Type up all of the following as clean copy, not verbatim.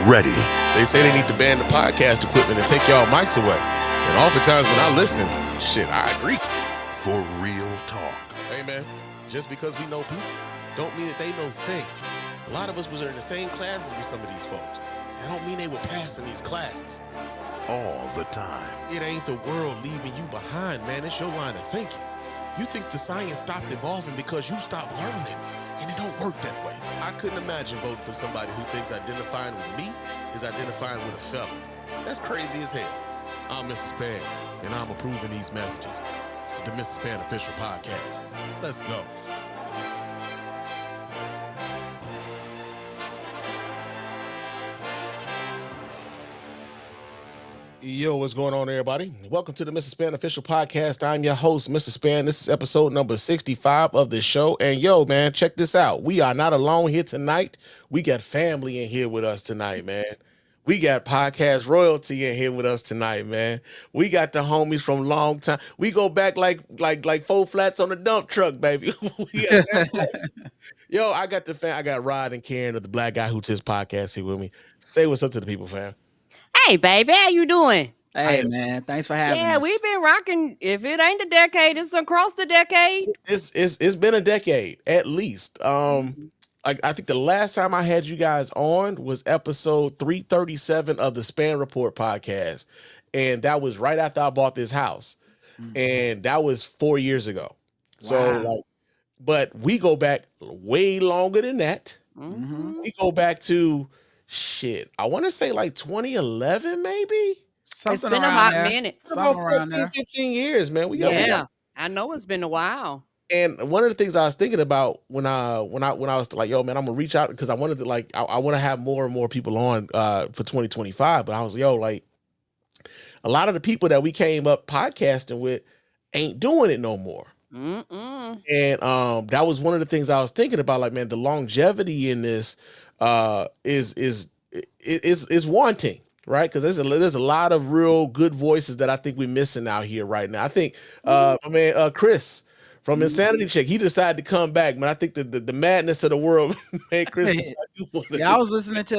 ready. They say they need to ban the podcast equipment and take y'all mics away. And oftentimes when I listen, shit, I agree. For real talk. Hey, man, just because we know people don't mean that they know things. A lot of us was in the same classes with some of these folks. That don't mean they were passing these classes. All the time. It ain't the world leaving you behind, man. It's your line of thinking. You think the science stopped evolving because you stopped learning, and it don't work that way. I couldn't imagine voting for somebody who thinks identifying with me is identifying with a felon. That's crazy as hell. I'm Mrs. Spann, and I'm approving these messages. This is the Mrs. Spann Official Podcast. Let's go. Yo, what's going on, everybody? Welcome to the Mrs. Spann Official Podcast. I'm your host, Mr. Spann. This is episode number 65 of the show. And yo, man, check this out. We are not alone here tonight. We got family in here with us tonight, man. We got podcast royalty in here with us tonight, man. We got the homies from long time. We go back like four flats on a dump truck, baby. Yo, I got Rod and Karen of the Black Guy Who Tis podcast here with me. Say what's up to the people, fam. Hey, baby, how you doing? Hey, man, thanks for having us. Yeah, we've been rocking. If it ain't a decade, it's across the decade. It's been a decade at least. I think the last time I had you guys on was episode 337 of the Spann Report podcast, and that was right after I bought this house, and that was 4 years ago. Wow. So, but we go back way longer than that. Mm-hmm. We go back to shit. I want to say like 2011, maybe. Something it's been a hot minute. Something around 15 years, man. I know it's been a while. And one of the things I was thinking about when I was like, yo, man, I'm gonna reach out because I wanted to I want to have more and more people on for 2025. But I was like, a lot of the people that we came up podcasting with ain't doing it no more. Mm-mm. And that was one of the things I was thinking about. Like, man, the longevity in this is wanting, right? Because there's a lot of real good voices that I think we're missing out here right now. I think Chris from Insanity Check, he decided to come back, man. I think the madness of the world made Chris. I was listening to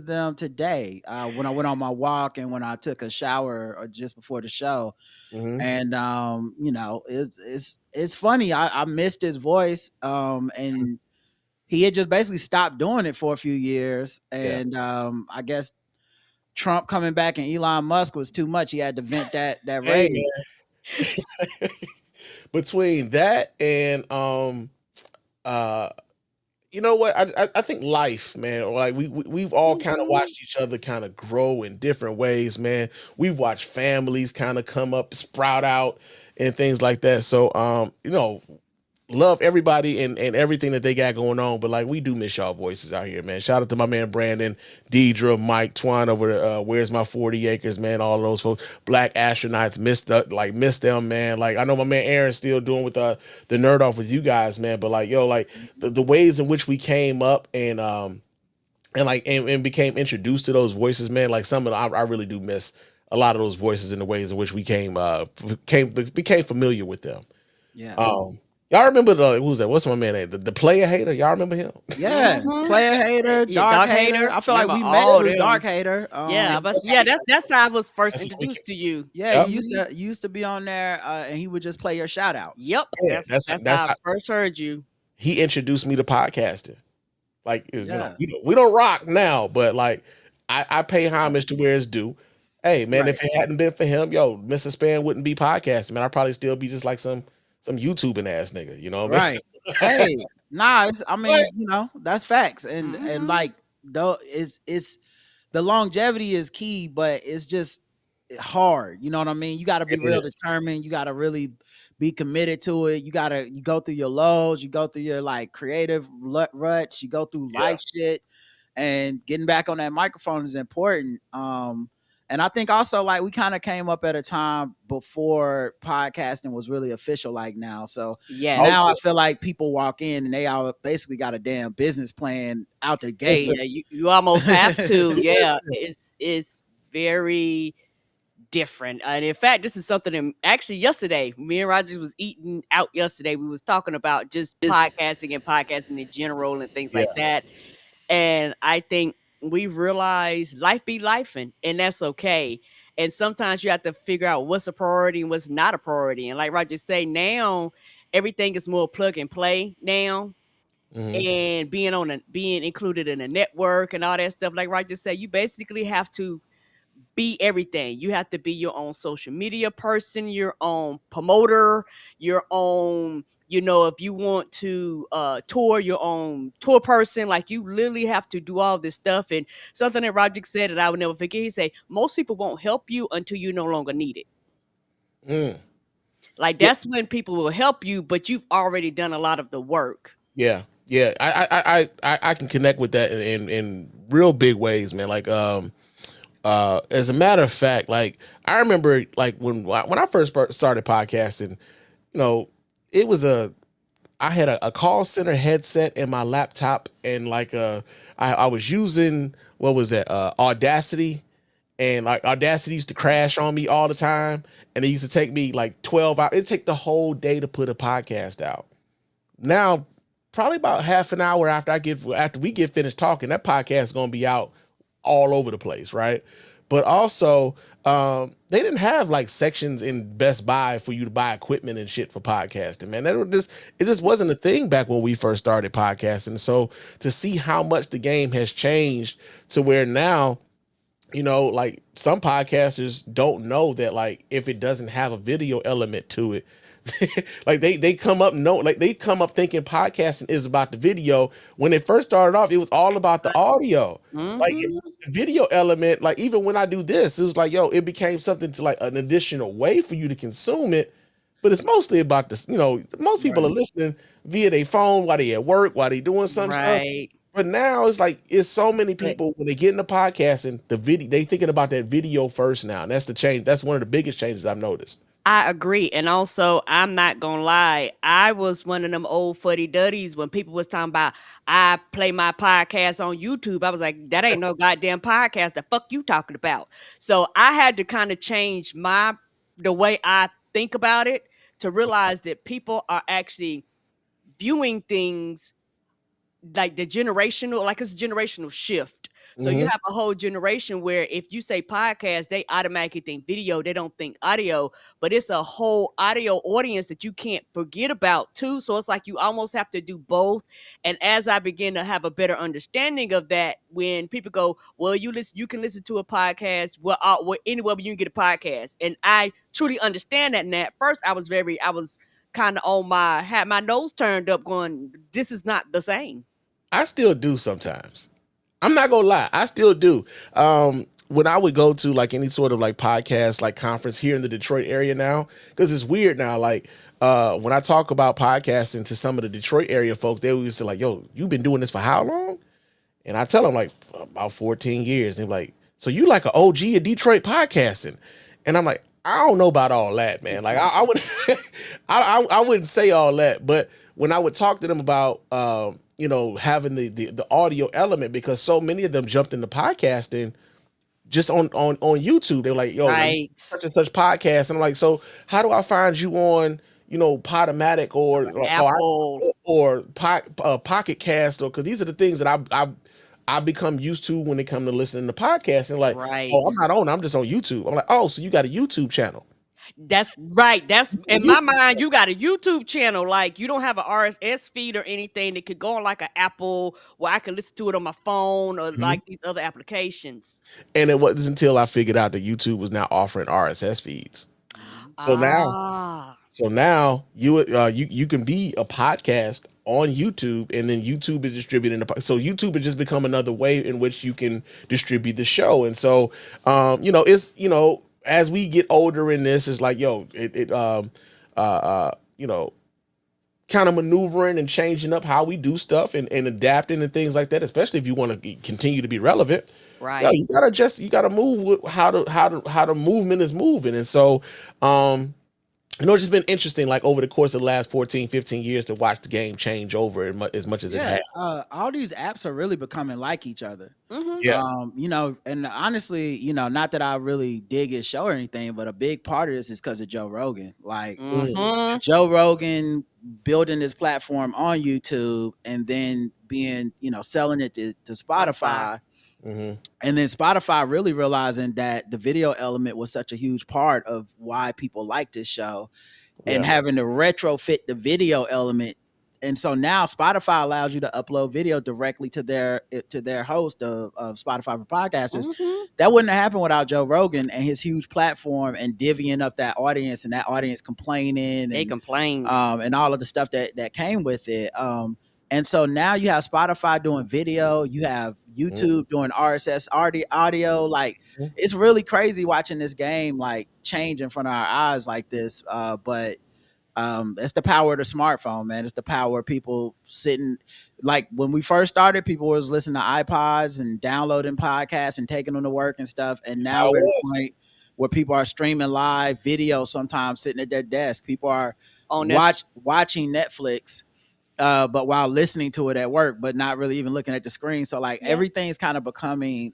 them today when I went on my walk and when I took a shower just before the show. Mm-hmm. And it's funny. I missed his voice. And he had just basically stopped doing it for a few years. And I guess Trump coming back and Elon Musk was too much. He had to vent that rage. Between that and you know what, I think life, man, like we've all kind of watched each other kind of grow in different ways, man. We've watched families kind of come up, sprout out and things like that. So love everybody and everything that they got going on, but like we do miss y'all voices out here, man. Shout out to my man Brandon, Deidre, Mike, Twine over Where's My 40 Acres, man. All those folks, Black Astronauts, miss them, man. Like I know my man Aaron's still doing with the Nerd Off with you guys, man. But like yo, like the ways in which we came up and became introduced to those voices, man. Like some of them, I really do miss a lot of those voices and the ways in which we became familiar with them. Yeah. Y'all remember who's that? What's my man name? The Player Hater. Y'all remember him? Yeah, Player Hater, Dark Hater. I feel like we met through Dark Hater. That's how I was first introduced to you. Yeah, he used to be on there, and he would just play your shout out. Yep, that's how I first heard you. He introduced me to podcasting. Like, we don't rock now, but like I pay homage to where it's due. Hey, man, if it hadn't been for him, Mr. Spann wouldn't be podcasting, man. I'd probably still be just like some YouTubing ass nigga, you know what I mean? Right. Hey, that's facts. And like though it's the longevity is key, but it's just hard. You know what I mean? You gotta be determined, you gotta really be committed to it. You go through your lows, you go through your like creative ruts, you go through life shit, and getting back on that microphone is important. And I think also like we kind of came up at a time before podcasting was really official like now. So now I feel like people walk in and they all basically got a damn business plan out the gate. Yeah, you almost have to. Yeah, it's very different. And in fact, this is something actually yesterday, me and Rogers was eating out yesterday. We was talking about just podcasting in general and things like that. And I think we've realized life be lifing, and that's okay. And sometimes you have to figure out what's a priority and what's not a priority. And like Roger say, now everything is more plug and play now. Mhm. And being included in a network and all that stuff, like Roger said, you basically have to be everything. You have to be your own social media person, your own promoter, your own, if you want to tour, your own tour person. Like you literally have to do all this stuff. And something that Roger said that I would never forget, he said, most people won't help you until you no longer need it. Mm. Like Yeah. that's when people will help you, but you've already done a lot of the work. Yeah, yeah, I can connect with that in real big ways, man. Like, as a matter of fact, like I remember, like when I first started podcasting, you know, it was I had a call center headset in my laptop, and like I was using, what was that, Audacity, and like Audacity used to crash on me all the time, and it used to take me like 12 hours. It'd take the whole day to put a podcast out. Now, probably about half an hour after we get finished talking, that podcast is gonna be out all over the place, right? But also, they didn't have like sections in Best Buy for you to buy equipment and shit for podcasting, man. It just wasn't a thing back when we first started podcasting. So to see how much the game has changed to where now, like some podcasters don't know that, like, if it doesn't have a video element to it, like they come up they come up thinking podcasting is about the video. When it first started off, it was all about the audio. Like Mm-hmm. the video element, like even when I do this, it was like, yo, it became something to like an additional way for you to consume it. But it's mostly about this, most people are Right. listening via their phone while they at work, while they doing some stuff. Right. But now it's like it's so many But people when they get into podcasting, the video they thinking about that video first now. And that's the change. That's one of the biggest changes I've noticed. I agree. And also, I'm not gonna lie, I was one of them old fuddy duddies when people was talking about I play my podcast on YouTube. I was like, that ain't no goddamn podcast. The fuck you talking about? So I had to kind of change the way I think about it to realize that people are actually viewing things like it's a generational shift. So you Mhm. have a whole generation where if you say podcast, they automatically think video, they don't think audio, but it's a whole audio audience that you can't forget about too. So it's like you almost have to do both. And as I begin to have a better understanding of that, when people go, well, you can listen to a podcast anywhere you can get a podcast. And I truly understand that. And at first I was kind of had my nose turned up going, this is not the same. I still do sometimes. I'm not gonna lie, I still do. When I would go to like any sort of like podcast, like conference here in the Detroit area now, because it's weird now. Like when I talk about podcasting to some of the Detroit area folks, they always say like, "Yo, you've been doing this for how long?" And I tell them like about 14 years. And they're like, "So you like an OG of Detroit podcasting?" And I'm like, I don't know about all that, man. Like I would, I wouldn't say all that, but when I would talk to them about, having the audio element, because so many of them jumped into podcasting just on YouTube. They're like, yo, like Right. such and such podcast. And I'm like, so how do I find you on, Podomatic Apple. or Pocket Cast, or because these are the things that I've become used to when it comes to listening to podcasts. And like, Right. oh, I'm not on, I'm just on YouTube. I'm like, oh, so you got a YouTube channel. That's right. That's You in got a my YouTube mind. You got a YouTube channel. Like you don't have an RSS feed or anything that could go on like an Apple where I could listen to it on my phone or Mhm. like these other applications. And it wasn't until I figured out that YouTube was now offering RSS feeds. So now, Ah, you can be a podcast on YouTube, and then YouTube is distributing so YouTube has just become another way in which you can distribute the show. And so it's as we get older in this, it's like, yo, kind of maneuvering and changing up how we do stuff, and adapting and things like that, especially if you want to continue to be relevant. right. Yeah, you gotta move with how the movement is moving. And so it's just been interesting, like over the course of the last 14, 15 years, to watch the game change over as much as it Yeah, has. all these apps are really becoming like each other. Mm-hmm. Yeah. And honestly, not that I really dig his show or anything, but a big part of this is because of Joe Rogan. Like Mm-hmm. Joe Rogan building this platform on YouTube and then being, selling it to Spotify. Mm-hmm. And then Spotify really realizing that the video element was such a huge part of why people like this show, and having to retrofit the video element. And so now Spotify allows you to upload video directly to their host of Spotify for podcasters. Mhm. That wouldn't have happened without Joe Rogan and his huge platform and divvying up that audience, and that audience complaining They and complained. and all of the stuff that came with it. And so now you have Spotify doing video, you have YouTube doing RSS audio. Like, it's really crazy watching this game like change in front of our eyes like this. But it's the power of the smartphone, man. It's the power of people sitting. Like, when we first started, people was listening to iPods and downloading podcasts and taking them to work and stuff. And now we're at the point where people are streaming live video, sometimes sitting at their desk. People are watching Netflix, but while listening to it at work, but not really even looking at the screen. So like everything's kind of becoming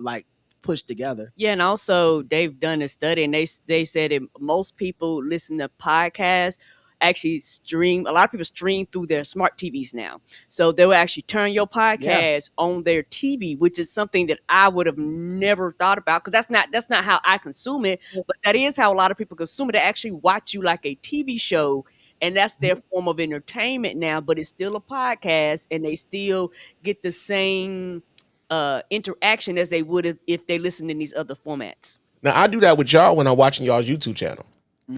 like pushed together. Yeah, and also they've done a study, and they said that most people listen to podcasts actually stream. A lot of people stream through their smart TVs now, so they will actually turn your podcast on their TV, which is something that I would have never thought about, because that's not how I consume it, but that is how a lot of people consume it. They actually watch you like a TV show, and that's their form of entertainment now. But it's still a podcast, and they still get the same interaction as they would if they listen in these other formats. Now I do that with y'all when I'm watching y'all's YouTube channel.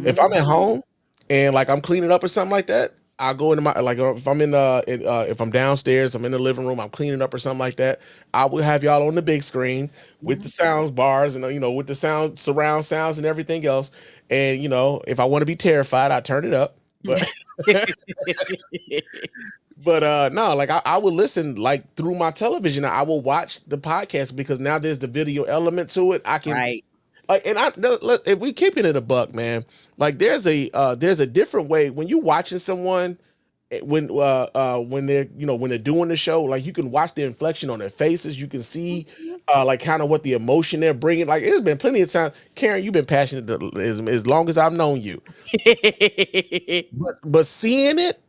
If I'm at home and like I'm cleaning up or something like that, I'll go into my, like, if I'm if I'm downstairs, I'm in the living room, I'm cleaning up or something like that, I will have y'all on the big screen with the sounds bars and with the sound surround sounds and everything else. And if I want to be terrified, I turn it up. But but no, like I will listen like through my television. I will watch the podcast because now there's the video element to it. I can like, and if we keeping it a buck, man, like there's a different way when you watching someone when they're when they're doing the show, like you can watch the inflection on their faces. You can see like kind of what the emotion they're bringing. Like, it's been plenty of times, Karen, you've been passionate as long as I've known you, but seeing it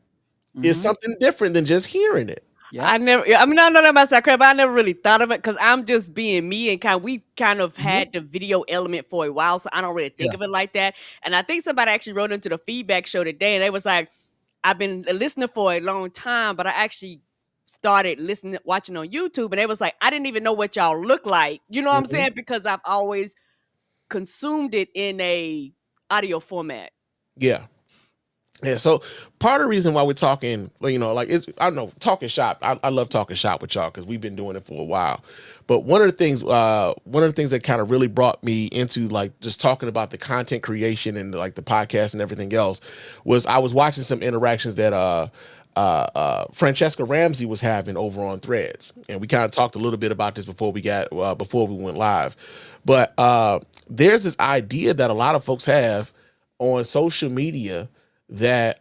is something different than just hearing it. I know that about Sacramento, but I never really thought of it because I'm just being me, and we kind of had the video element for a while, so I don't really think of it like that. And I think somebody actually wrote into the feedback show today, and they was like, I've been listening for a long time, but I actually started watching on YouTube, and they was like, I didn't even know what y'all look like. You know what I'm saying? Because I've always consumed it in a audio format. Yeah. So part of the reason why we're talking, like, I don't know, talking shop. I love talking shop with y'all because we've been doing it for a while. But one of the things that kind of really brought me into like just talking about the content creation and like the podcast and everything else was I was watching some interactions that Francesca Ramsey was having over on Threads, and we kind of talked a little bit about this before we went live. But there's this idea that a lot of folks have on social media that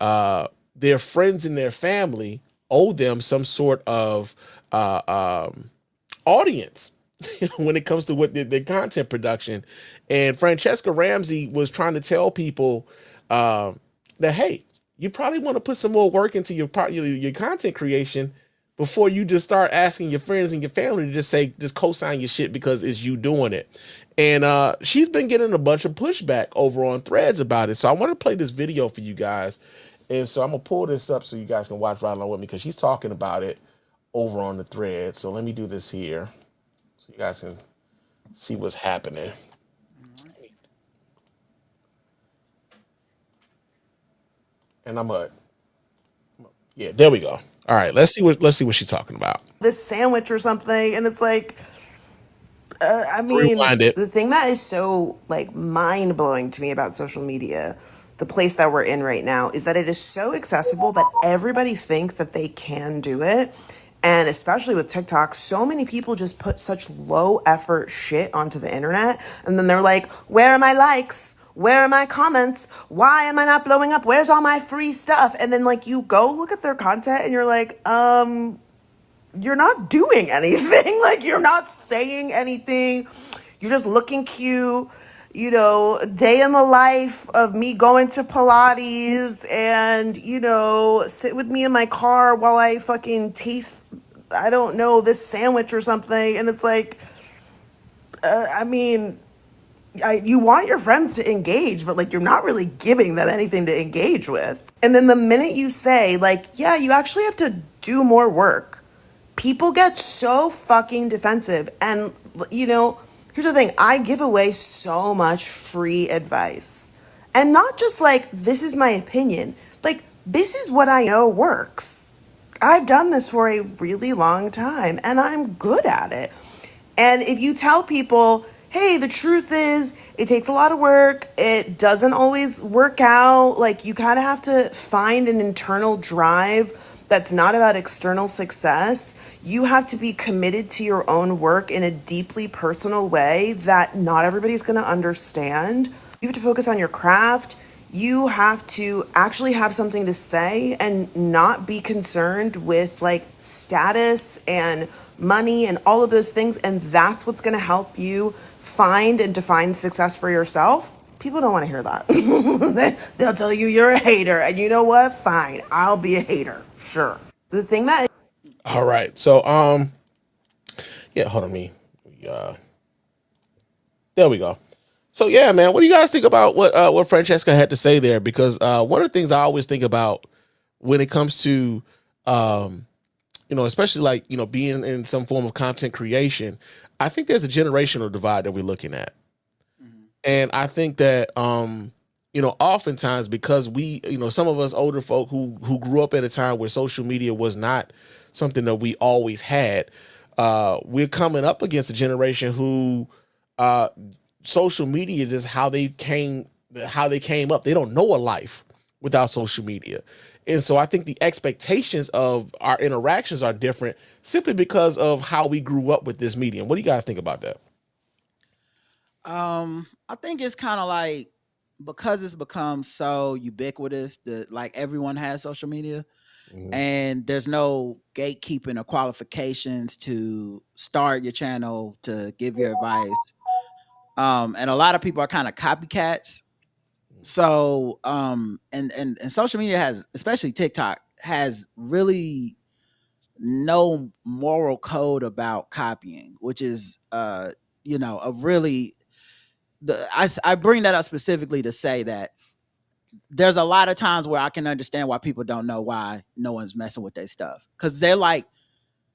their friends and their family owe them some sort of audience when it comes to what their content production. And Francesca Ramsey was trying to tell people that, hey, you probably want to put some more work into your content creation before you just start asking your friends and your family to just co-sign your shit because it's you doing it. And she's been getting a bunch of pushback over on Threads about it. So I want to play this video for you guys. And so I'm going to pull this up so you guys can watch right along with me because she's talking about it over on the thread. So let me do this here so you guys can see what's happening. And yeah, there we go. All right, let's see what she's talking about. This sandwich or something, and it's like, I mean, the thing that is so like mind blowing to me about social media, the place that we're in right now, is that it is so accessible that everybody thinks that they can do it. And especially with TikTok, so many people just put such low effort shit onto the internet. And then they're like, where are my likes? Where are my comments? Why am I not blowing up? Where's all my free stuff? And then like you go look at their content and you're like, you're not doing anything. Like, you're not saying anything. You're just looking cute. day in the life of me going to Pilates and, sit with me in my car while I fucking taste, I don't know, this sandwich or something. And it's like, I mean, you want your friends to engage, but like you're not really giving them anything to engage with. And then the minute you say, like, yeah, you actually have to do more work, people get so fucking defensive. And, here's the thing, I give away so much free advice. And not just like, this is my opinion, like, this is what I know works. I've done this for a really long time and I'm good at it. And if you tell people, hey, the truth is, it takes a lot of work, it doesn't always work out, like you kind of have to find an internal drive that's not about external success. You have to be committed to your own work in a deeply personal way that not everybody's going to understand. You have to focus on your craft. You have to actually have something to say and not be concerned with like status and money and all of those things. And that's what's going to help you find and define success for yourself. People don't want to hear that. They'll tell you you're a hater. And you know what? Fine. I'll be a hater. Sure. The thing that. All right. So, yeah, hold on me. There we go. So yeah, man, what do you guys think about what Francesca had to say there? Because one of the things I always think about when it comes to especially like being in some form of content creation, I think there's a generational divide that we're looking at, and I think that oftentimes because we some of us older folk who grew up at a time where social media was not something that we always had, we're coming up against a generation who social media is how they came up. They don't know a life without social media. And so I think the expectations of our interactions are different simply because of how we grew up with this medium. What do you guys think about that? I think it's kind of like, because it's become so ubiquitous that like everyone has social media, and there's no gatekeeping or qualifications to start your channel, to give your advice. And a lot of people are kind of copycats. So, and social media has, especially TikTok, has really no moral code about copying, which is, a really, I bring that up specifically to say that there's a lot of times where I can understand why people don't know why no one's messing with their stuff. Cause they're like,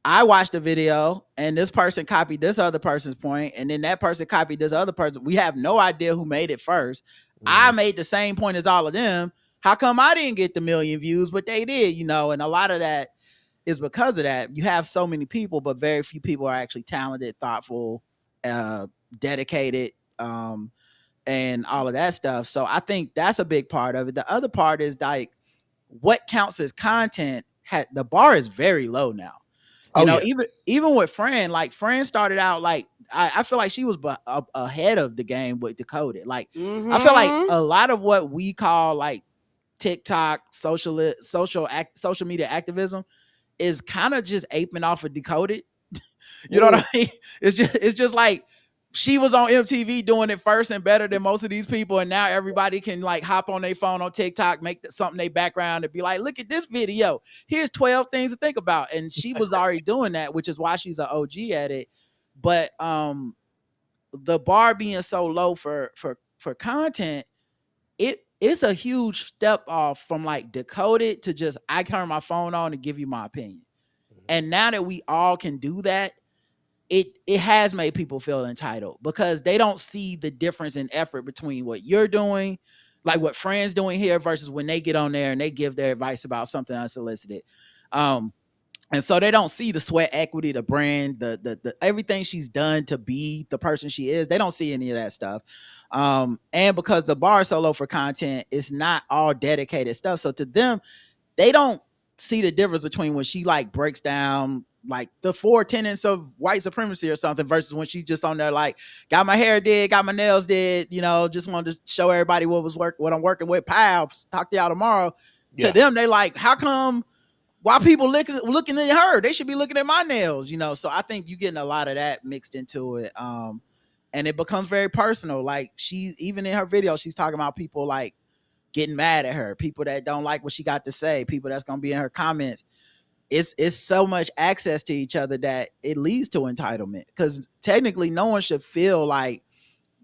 I watched a video and this person copied this other person's point, and then that person copied this other person. We have no idea who made it first. I made the same point as all of them. How come I didn't get the million views, but they did, And a lot of that is because of that. You have so many people, but very few people are actually talented, thoughtful, dedicated, and all of that stuff. So I think that's a big part of it. The other part is like what counts as content. The bar is very low now. Even with Fran, like Fran started out like, I feel like she was ahead of the game with Decoded. Like I feel like a lot of what we call like TikTok social media activism is kind of just aping off of Decoded. You know what I mean? It's just like she was on MTV doing it first and better than most of these people, and now everybody can like hop on their phone on TikTok, make something their background, and be like, look at this video. Here's 12 things to think about. And she was already doing that, which is why she's an OG at it. But the bar being so low for content, it's a huge step off from like Decoded to just I turn my phone on and give you my opinion. And now that we all can do that, it has made people feel entitled because they don't see the difference in effort between what you're doing, like what Fran's doing here, versus when they get on there and they give their advice about something unsolicited. And so they don't see the sweat equity, the brand, the everything she's done to be the person she is. They don't see any of that stuff. And because the bar is so low for content, it's not all dedicated stuff. So to them, they don't see the difference between when she like breaks down like the 4 tenets of white supremacy or something versus when she's just on there like, got my hair did, got my nails did, just wanted to show everybody what I'm working with. Pals, talk to y'all tomorrow. Yeah. To them, they like, how come why people looking at her? They should be looking at my nails, So I think you're getting a lot of that mixed into it. and it becomes very personal. Like, she, even in her video, she's talking about people like getting mad at her, people that don't like what she got to say, people that's gonna be in her comments. It's so much access to each other that it leads to entitlement, because technically no one should feel like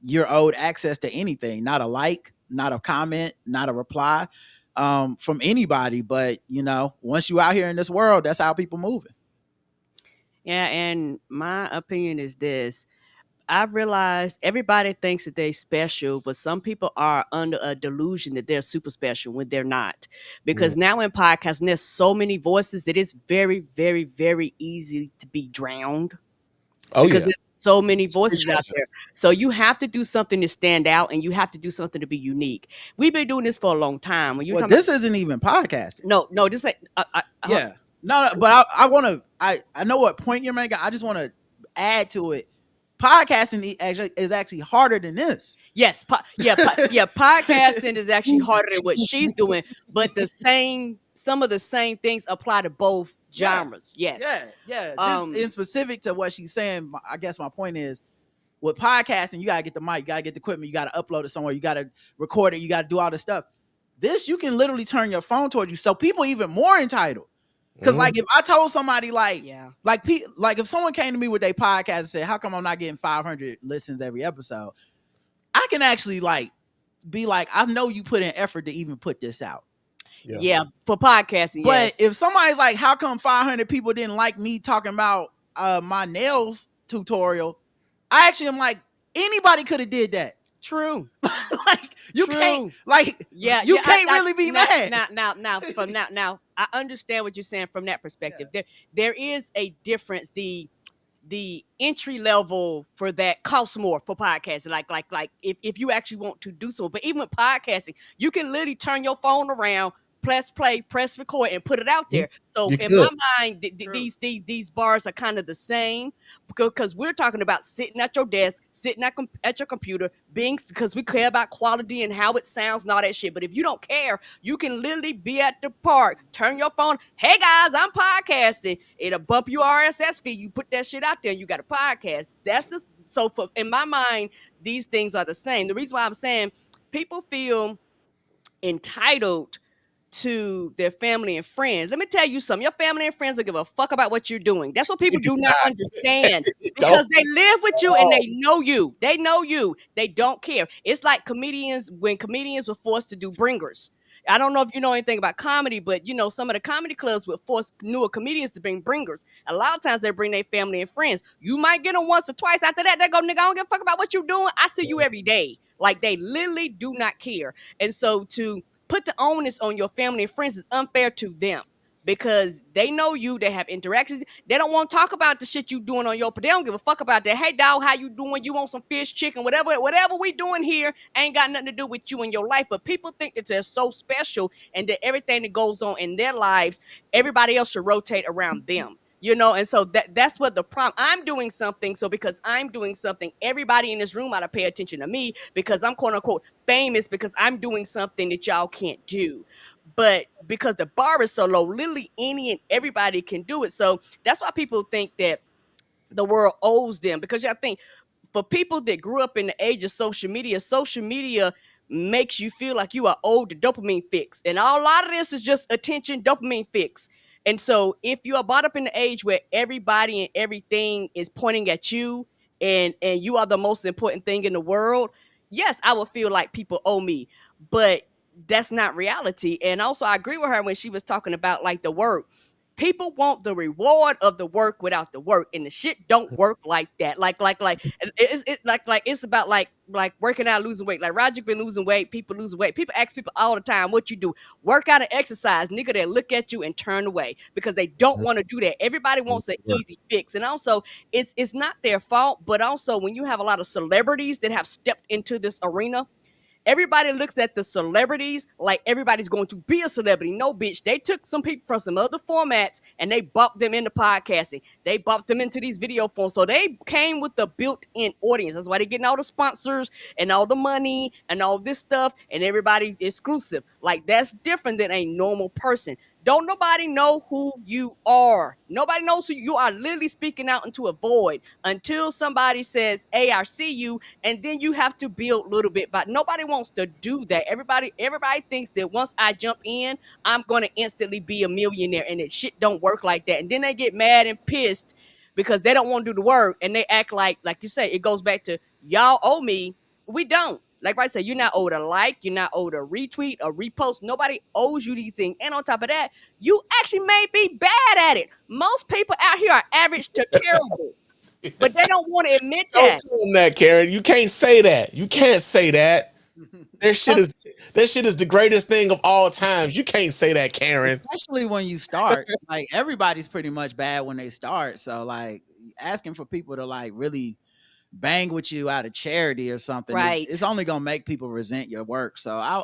you're owed access to anything, not a like, not a comment, not a reply from anybody. But you know, once you out here in this world, that's how people moving. Yeah, and my opinion is this. I've realized everybody thinks that they're special, but some people are under a delusion that they're super special when they're not. Because now in podcasting, there's so many voices that it's very, very, very easy to be drowned. Oh, because yeah. there's so many voices out there. So you have to do something to stand out, and you have to do something to be unique. We've been doing this for a long time. When Well, this isn't even podcasting. No, this ain't. Yeah. No, but I want to. I know what point you're making. I just want to add to it. Podcasting is actually harder than this. Yes, podcasting is actually harder than what she's doing, but some of the same things apply to both genres. Yes. Yeah. Just in specific to what she's saying, I guess my point is, with podcasting, you gotta get the mic, you gotta get the equipment, you gotta upload it somewhere, you gotta record it, you gotta do all this stuff. This, you can literally turn your phone toward you, so people even more entitled. Because like, if I told somebody like if someone came to me with their podcast and said, how come I'm not getting 500 listens every episode? I can actually like be like, I know you put in effort to even put this out. Yeah, for podcasting. But if somebody's like, how come 500 people didn't like me talking about my nails tutorial? I actually am like, anybody could have did that. True. Like, you can't, like, you can't really be mad. Now, I understand what you're saying from that perspective. There is a difference. The entry level for that costs more for podcasting. Like if you actually want to do so. But even with podcasting, you can literally turn your phone around, press play, press record, and put it out there. So in my mind, these bars are kind of the same, because we're talking about sitting at your desk, sitting at your computer, because we care about quality and how it sounds and all that shit. But if you don't care, you can literally be at the park, turn your phone, hey guys, I'm podcasting. It'll bump your RSS feed. You put that shit out there and you got a podcast. So in my mind, these things are the same. The reason why I'm saying people feel entitled to their family and friends. Let me tell you something. Your family and friends don't give a fuck about what you're doing. That's what people do not understand, because they live with you and they know you. They know you. They don't care. It's like when comedians were forced to do bringers. I don't know if you know anything about comedy, but you know, some of the comedy clubs would force newer comedians to bring bringers. A lot of times they bring their family and friends. You might get them once or twice. After that, they go, nigga, I don't give a fuck about what you're doing. I see you every day. Like, they literally do not care. And so to put the onus on your family and friends is unfair to them, because they know you, they have interactions. They don't want to talk about the shit you doing on your, but they don't give a fuck about that. Hey dog, how you doing? You want some fish, chicken, whatever we doing here ain't got nothing to do with you and your life. But people think that they're so special and that everything that goes on in their lives, everybody else should rotate around them. You know, and so that's what the problem. I'm doing something, so because I'm doing something, everybody in this room ought to pay attention to me, because I'm quote unquote famous, because I'm doing something that y'all can't do. But because the bar is so low, literally any and everybody can do it. So that's why people think that the world owes them, because y'all think, for people that grew up in the age of social media makes you feel like you are owed the dopamine fix. And a lot of this is just attention, dopamine fix. And so if you are brought up in the age where everybody and everything is pointing at you, and you are the most important thing in the world, yes, I would feel like people owe me. But that's not reality. And also, I agree with her when she was talking about like the work. People want the reward of the work without the work, and the shit don't work like that. Like it's about like working out, losing weight. Like Roger been losing weight, people losing weight. People ask people all the time, what you do? Work out and exercise. Nigga, they look at you and turn away because they don't want to do that. Everybody wants an easy fix. And also, it's not their fault, but also when you have a lot of celebrities that have stepped into this arena, everybody looks at the celebrities like everybody's going to be a celebrity. No, bitch. They took some people from some other formats and they bumped them into podcasting. They bumped them into these video forms. So they came with the built-in audience. That's why they're getting all the sponsors and all the money and all this stuff and everybody exclusive. Like, that's different than a normal person. Don't nobody know who you are. Nobody knows who you are. Literally speaking out into a void until somebody says, "Hey, I see you," and then you have to build a little bit. But nobody wants to do that. Everybody thinks that once I jump in, I'm gonna instantly be a millionaire, and it shit don't work like that. And then they get mad and pissed because they don't want to do the work, and they act like you say, it goes back to y'all owe me. We don't. Like I said, you're not owed a like, you're not owed a retweet, a repost. Nobody owes you these things. And on top of that, you actually may be bad at it. Most people out here are average to terrible, but they don't want to admit Don't that. tell them that, Karen. You can't say that. You can't say that. Their shit is the greatest thing of all times. You can't say that, Karen. Especially when you start. Like everybody's pretty much bad when they start. So like asking for people to like really bang with you out of charity or something, Right. it's only gonna make people resent your work. So I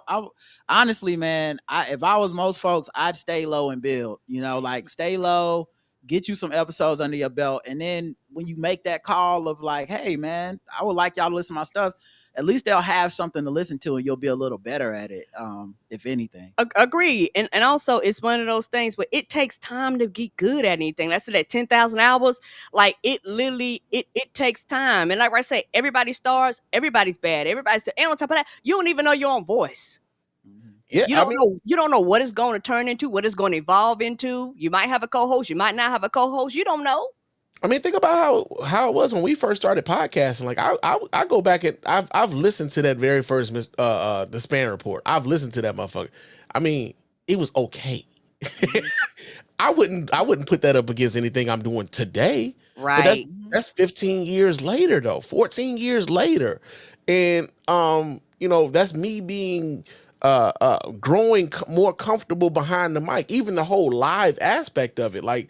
honestly, man, if I was most folks, I'd stay low and build. You know, like stay low, get you some episodes under your belt, and then when you make that call of like, hey man, I would like y'all to listen to my stuff, at least they'll have something to listen to and you'll be a little better at it, if anything. Agree. And also it's one of those things where it takes time to get good at anything. That's that 10,000 hours. Like it literally, it takes time. And like I say, everybody starts, everybody's bad. Everybody's, and on top of that, you don't even know your own voice. Yeah, You don't know what it's going to turn into, what it's going to evolve into. You might have a co-host, you might not have a co-host. You don't know. I mean, think about how it was when we first started podcasting. Like I go back and I've listened to that very first the Spann report. I've listened to that motherfucker. I mean, it was okay. I wouldn't put that up against anything I'm doing today. Right. But that's 15 years later though, 14 years later. And you know, that's me being growing more comfortable behind the mic, even the whole live aspect of it. Like,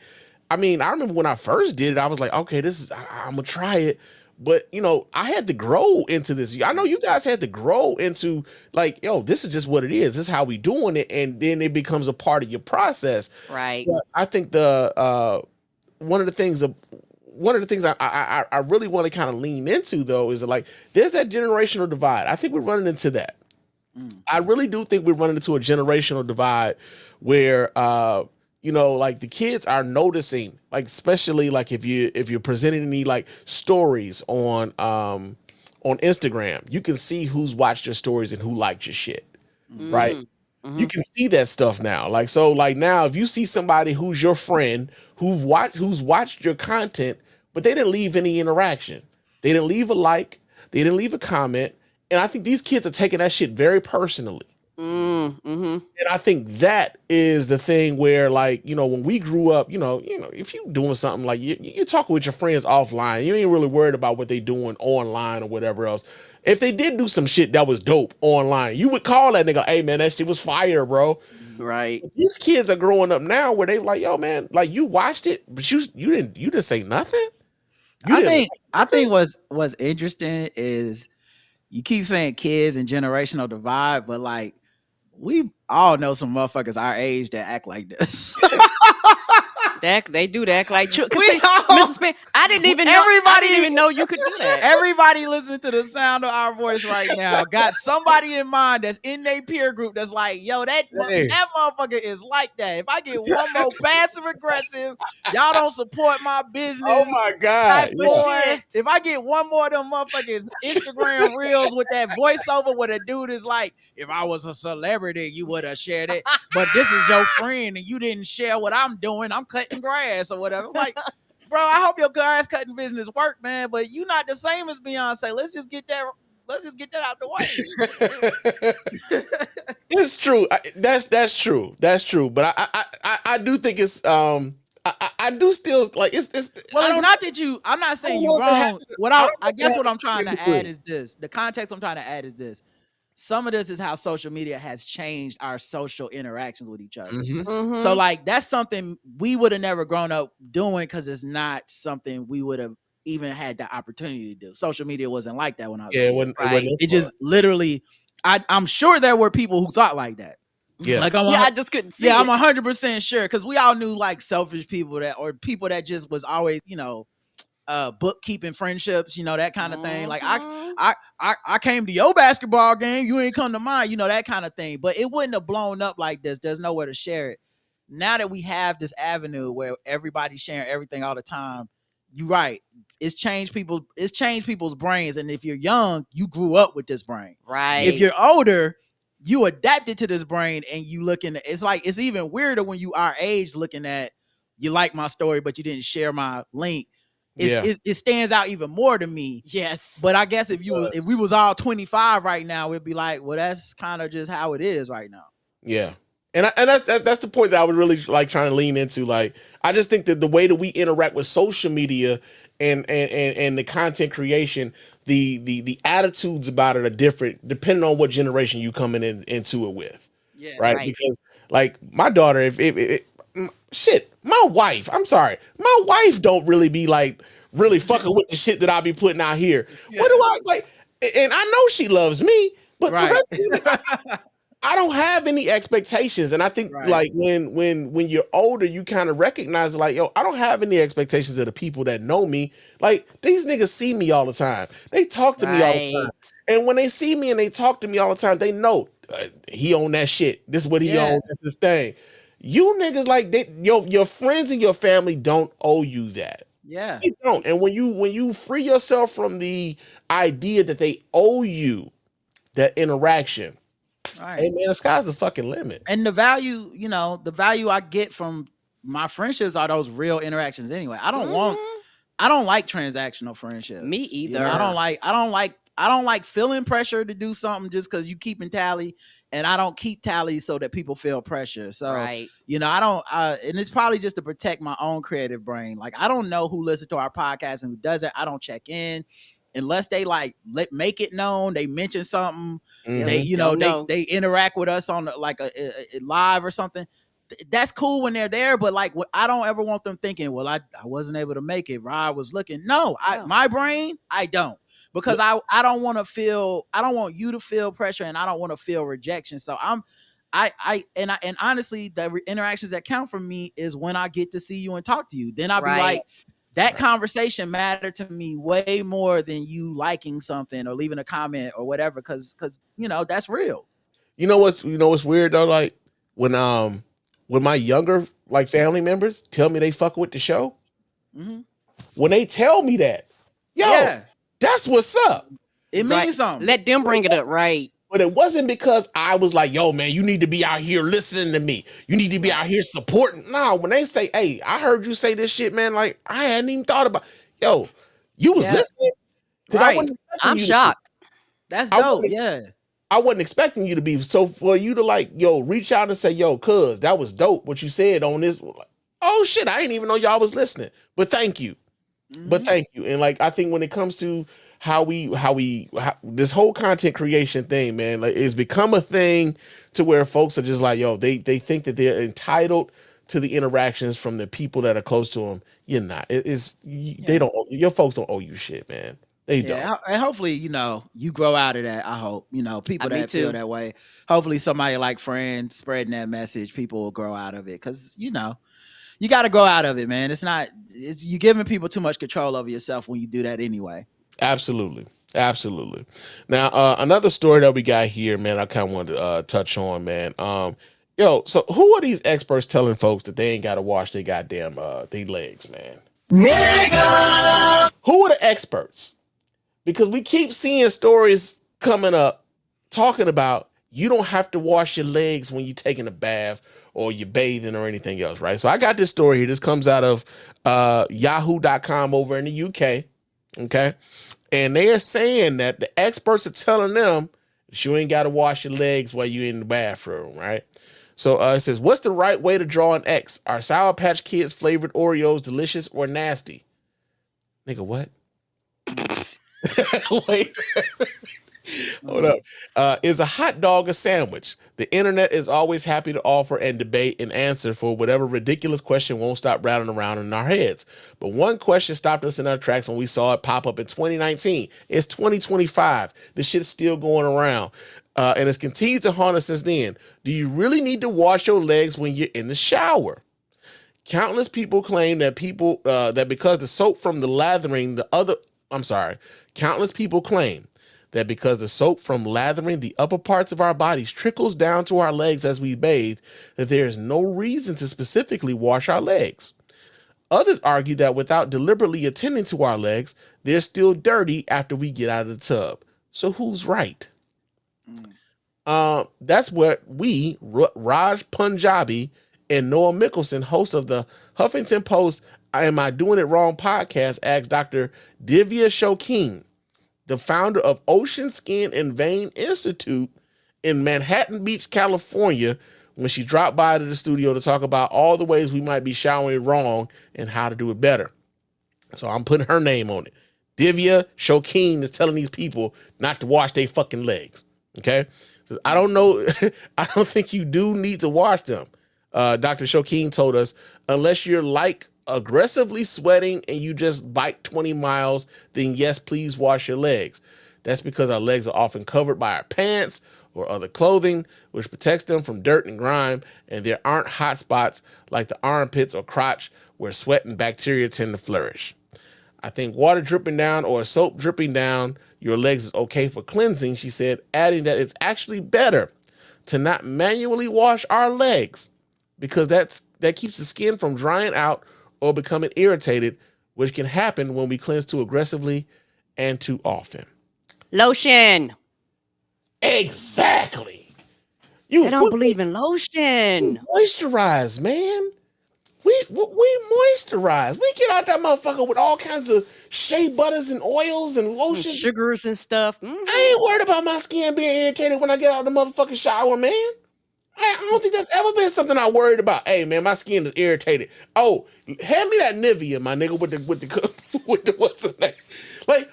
I mean, I remember when I first did it, I was like, okay, I'm gonna try it. But you know, I had to grow into this. I know you guys had to grow into like, yo, this is just what it is. This is how we doing it, and then it becomes a part of your process. Right. But I think one of the things I really want to kind of lean into though is that, like, there's that generational divide. I think we're running into that. I really do think we're running into a generational divide where you know, like the kids are noticing, like especially like if you're presenting me like stories on Instagram, you can see who's watched your stories and who liked your shit, right? You can see that stuff now. Like, so like now if you see somebody who's your friend who's watched your content, but they didn't leave any interaction, they didn't leave a like, they didn't leave a comment, and I think these kids are taking that shit very personally. And I think that is the thing where, like, you know, when we grew up, you know, if you're doing something like you're talking with your friends offline, you ain't really worried about what they doing online or whatever else. If they did do some shit that was dope online, you would call that nigga, hey man, that shit was fire, bro. Right. But these kids are growing up now where they like, yo man, like you watched it, but you didn't say nothing. I think what's interesting is you keep saying kids and generational divide, but like we all know some motherfuckers our age that act like this. They do that like Mrs. Spann, I didn't even know you could do that. Everybody listening to the sound of our voice right now got somebody in mind that's in their peer group that's like, yo, that motherfucker is like that. If I get one more passive aggressive, y'all don't support my business. Oh my God. Boy, if I get one more of them motherfuckers Instagram reels with that voiceover where a dude is like, if I was a celebrity, you would have shared it. But this is your friend and you didn't share what I'm doing. I'm cutting grass or whatever. Like, bro, I hope your grass cutting business work, man. But you not the same as Beyonce. Let's just get that out the way. It's true. That's true. That's true. But I do think it's I do still like it's well, it's not that you. I'm not saying you're wrong. I guess what I'm trying to add is this. The context I'm trying to add is this. Some of this is how social media has changed our social interactions with each other. So like that's something we would have never grown up doing because it's not something we would have even had the opportunity to do. Social media wasn't like that when I was it just literally I'm sure there were people who thought like that. Yeah. Like I just couldn't see I'm 100% sure because we all knew like selfish people or people that just was always, you know, bookkeeping friendships, you know, that kind of thing. Like I came to your basketball game, you ain't come to mine, you know, that kind of thing. But it wouldn't have blown up like this. There's nowhere to share it. now that we have this avenue where everybody's sharing everything all the time, you're right. It's changed people's brains. And if you're young, you grew up with this brain. Right. If you're older, you adapted to this brain, and you looking. It's like it's even weirder when you our age looking at you like my story, but you didn't share my link. It stands out even more to me. Yes. But I guess if we was all 25 right now, it'd be like, well, that's kind of just how it is right now. Yeah. And that's the point that I would really like trying to lean into. Like, I just think that the way that we interact with social media and the content creation, the attitudes about it are different depending on what generation you coming into it with. Yeah. Right. Because like my daughter, my wife, I'm sorry, my wife don't really be like really fucking with the shit that I be putting out here. Yeah. What do I like? And I know she loves me, but the rest of it, I don't have any expectations. And I think like when you're older, you kind of recognize like, yo, I don't have any expectations of the people that know me. Like these niggas see me all the time. They talk to me all the time. And when they see me and they talk to me all the time, they know he on that shit. This is what he on. That's his thing. You niggas like your friends and your family don't owe you that. Yeah. You don't. And when you free yourself from the idea that they owe you that interaction, right. Hey man, the sky's the fucking limit. And the value I get from my friendships are those real interactions anyway. I don't like transactional friendships. Me either. I don't like feeling pressure to do something just because you keeping tally, and I don't keep tally so that people feel pressure. So I don't and it's probably just to protect my own creative brain. Like I don't know who listens to our podcast and who doesn't. I don't check in unless they like make it known, they mention something, they interact with us on like a live or something. That's cool when they're there, but like I don't ever want them thinking, well, I wasn't able to make it. Rod was looking. No, my brain, I don't. Because I don't want you to feel pressure, and I don't want to feel rejection. So and honestly, the interactions that count for me is when I get to see you and talk to you. Then I'll be like, that conversation mattered to me way more than you liking something or leaving a comment or whatever. Cause that's real. You know what's weird though? Like when my younger like family members tell me they fuck with the show, when they tell me that, that's what's up. It means something. Let them bring it up, right? But it wasn't because I was like, yo, man, you need to be out here listening to me. You need to be out here supporting. No, when they say, hey, I heard you say this shit, man, like I hadn't even thought about, yo, you was listening. I'm shocked. That's dope. I wasn't expecting you to be. So for you to like, yo, reach out and say, yo, cuz that was dope what you said on this. Oh shit, I didn't even know y'all was listening. But thank you. But thank you. And like I think when it comes to how this whole content creation thing, man, like it's become a thing to where folks are just like, yo, they think that they're entitled to the interactions from the people that are close to them. You're not. They don't. Your folks don't owe you shit, man. They don't. And hopefully, you grow out of that. I hope, people that feel that way. Hopefully, somebody like Fran spreading that message, people will grow out of it because you got to grow out of it, man. You're giving people too much control over yourself when you do that anyway. Absolutely. Now, another story that we got here, man, I kind of wanted to touch on, man. So who are these experts telling folks that they ain't got to wash their goddamn their legs, man? Nigga! Who are the experts? Because we keep seeing stories coming up talking about you don't have to wash your legs when you're taking a bath or you're bathing or anything else, right? So I got this story here. This comes out of yahoo.com over in the UK, okay? And they are saying that the experts are telling them that you ain't got to wash your legs while you're in the bathroom, right? So it says, what's the right way to draw an X? Are Sour Patch Kids flavored Oreos delicious or nasty? Nigga, what? Wait. Hold up. Is a hot dog a sandwich? The internet is always happy to offer and debate and answer for whatever ridiculous question won't stop rattling around in our heads. But one question stopped us in our tracks when we saw it pop up in 2019. It's 2025. This shit's still going around. And it's continued to haunt us since then. Do you really need to wash your legs when you're in the shower? Countless people claim that that because the soap from the lathering, countless people claim that because the soap from lathering the upper parts of our bodies trickles down to our legs as we bathe, that there is no reason to specifically wash our legs. Others argue that without deliberately attending to our legs, they're still dirty after we get out of the tub. So who's right? That's what we, Raj Punjabi and Noah Mickelson, host of the Huffington Post Am I Doing It Wrong podcast, asked Dr. Divya Shokin, the founder of Ocean Skin and Vein Institute in Manhattan Beach, California, when she dropped by to the studio to talk about all the ways we might be showering wrong and how to do it better. So I'm putting her name on it. Divya Shokin is telling these people not to wash their fucking legs. Okay? I don't know. I don't think you do need to wash them. Dr. Shokin told us, unless you're like aggressively sweating and you just bike 20 miles, then yes, please wash your legs. That's because our legs are often covered by our pants or other clothing, which protects them from dirt and grime, and there aren't hot spots like the armpits or crotch where sweat and bacteria tend to flourish. I think water dripping down or soap dripping down your legs is okay for cleansing, she said, adding that it's actually better to not manually wash our legs because that keeps the skin from drying out or becoming irritated, which can happen when we cleanse too aggressively and too often. Lotion. Exactly. They don't believe in lotion. Moisturize, man. We moisturize. We get out that motherfucker with all kinds of shea butters and oils and lotions, sugars and stuff. Mm-hmm. I ain't worried about my skin being irritated when I get out of the motherfucking shower, man. I don't think that's ever been something I worried about. Hey, man, my skin is irritated. Oh, hand me that Nivea, my nigga, with the what's the name? Like,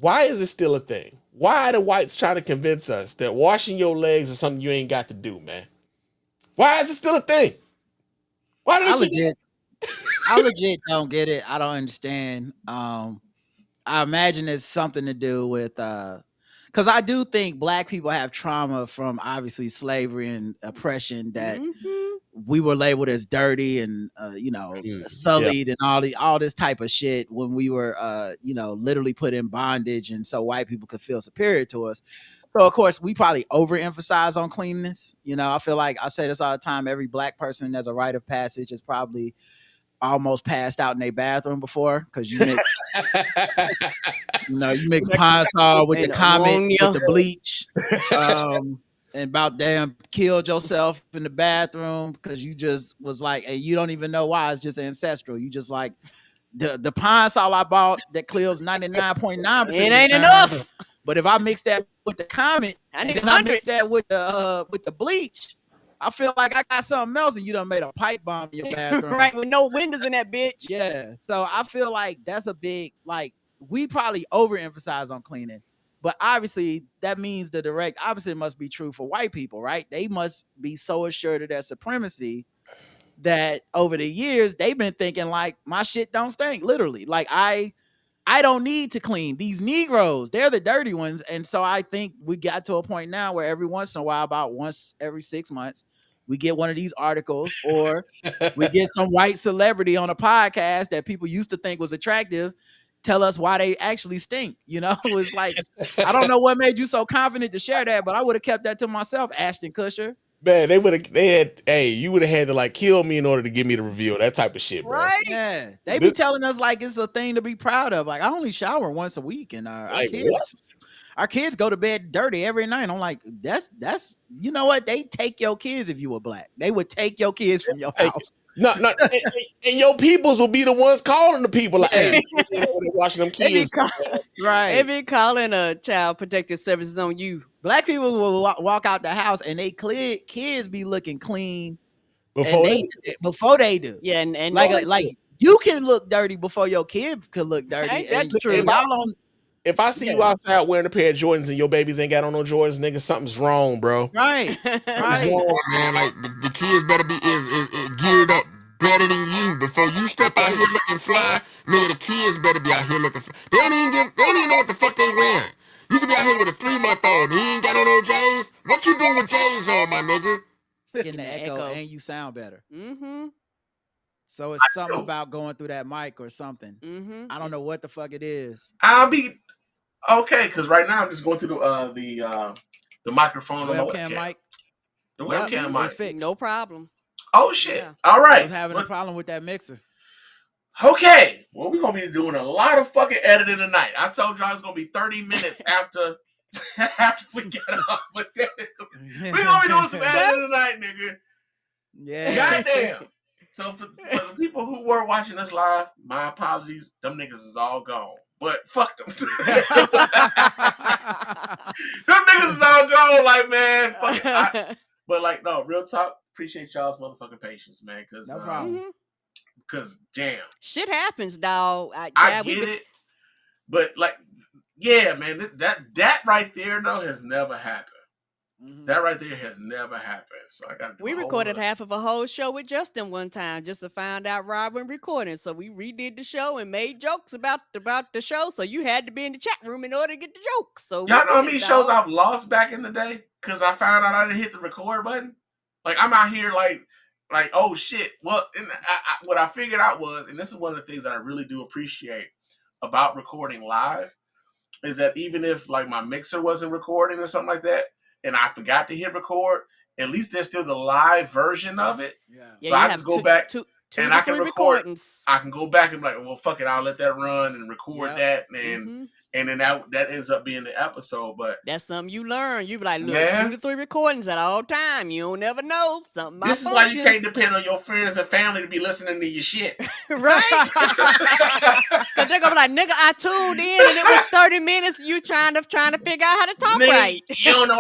why is it still a thing? Why are the whites trying to convince us that washing your legs is something you ain't got to do, man? Why is it still a thing? Why do I legit don't get it. I don't understand. I imagine it's something to do with because I do think Black people have trauma from obviously slavery and oppression that we were labeled as dirty and sullied and all this type of shit when we were literally put in bondage, and so white people could feel superior to us. So of course we probably overemphasize on cleanliness. I feel like I say this all the time. Every Black person that's a rite of passage is probably almost passed out in their bathroom before because you mix Pine Sol with the Comet with the bleach, and about damn killed yourself in the bathroom because you just was like, and you don't even know why. It's just ancestral. You just like the Pine Sol I bought that clears 99.9%. It ain't enough. But if I mix that with the Comet and then I mix that with the bleach, I feel like I got something else, and you done made a pipe bomb in your bathroom. Right, with no windows in that bitch. Yeah, so I feel like that's a big, we probably overemphasize on cleaning, but obviously that means the direct opposite must be true for white people, right? They must be so assured of their supremacy that over the years, they've been thinking like, my shit don't stink, literally. Like, I don't need to clean. These Negroes, they're the dirty ones. And so I think we got to a point now where every once in a while, about once every 6 months, we get one of these articles or we get some white celebrity on a podcast that people used to think was attractive tell us why they actually stink. It's like, I don't know what made you so confident to share that, but I would have kept that to myself, Ashton Kutcher. Man, you would have had to like kill me in order to give me the review, that type of shit, bro. Right? Yeah. They be telling us like it's a thing to be proud of. Like, I only shower once a week, and our kids go to bed dirty every night. I'm like, that's you know what? They take your kids if you were Black. They would take your kids from your house. No, and your peoples will be the ones calling the people like, hey, they're watching them kids. Right. They be calling a child protective services on you. Black people will walk out the house and they kids be looking clean before they do. Yeah, and like you can look dirty before your kid could look dirty. That's true. If I see you outside wearing a pair of Jordans and your babies ain't got on no Jordans, nigga, something's wrong, bro. Right. Something's wrong, man. Like the kids better be is geared up better than you before you step out here looking fly. Nigga, the kids better be out here looking fly. They don't even know what the fuck they wearing. You can be out here with a 3-month-old. He ain't got on no J's. What you doing with J's on, my nigga? Getting the echo and you sound better. Mm-hmm. So it's something about going through that mic or something. Mm-hmm. I don't know what the fuck it is. Okay, because right now I'm just going through the microphone on my Webcam webcam. mic. The Yep, webcam it's mic. fixed. No problem. Oh shit! Yeah. All I right. was having a problem with that mixer. Okay. Well, we're gonna be doing a lot of fucking editing tonight. I told y'all it's gonna be 30 minutes after we get off. But we're gonna be doing some editing tonight, nigga. Yeah. Goddamn. So for the people who were watching us live, my apologies. Them niggas is all gone. But fuck them. Them niggas is all gone. Like, man, fuck it. But like, no, real talk. Appreciate y'all's motherfucking patience, man. Cause No problem. Because damn, shit happens, dog. I get it. But like, yeah, man, that right there though has never happened. That right there has never happened. So I got to do We recorded half of a whole show with Justin one time just to find out Rob wasn't recording. So we redid the show and made jokes about the show. So you had to be in the chat room in order to get the jokes. So y'all know how many shows I've lost back in the day because I found out I didn't hit the record button. Like I'm out here like oh shit. Well, what I figured out was, and this is one of the things that I really do appreciate about recording live, is that even if like my mixer wasn't recording or something like that, and I forgot to hit record, at least there's still the live version of it. Yeah. So I just go back and I can record. Recordings. I can go back and be like, well, fuck it, I'll let that run and record that, and then that ends up being the episode. But that's something you learn. You be like, look, 2 to 3 recordings at all time. You don't never know something. This is why you can't depend on your friends and family to be listening to your shit, right? Because they're gonna be like, nigga, I tuned in and it was 30 minutes. You trying to figure out how to talk nigga, right. You don't know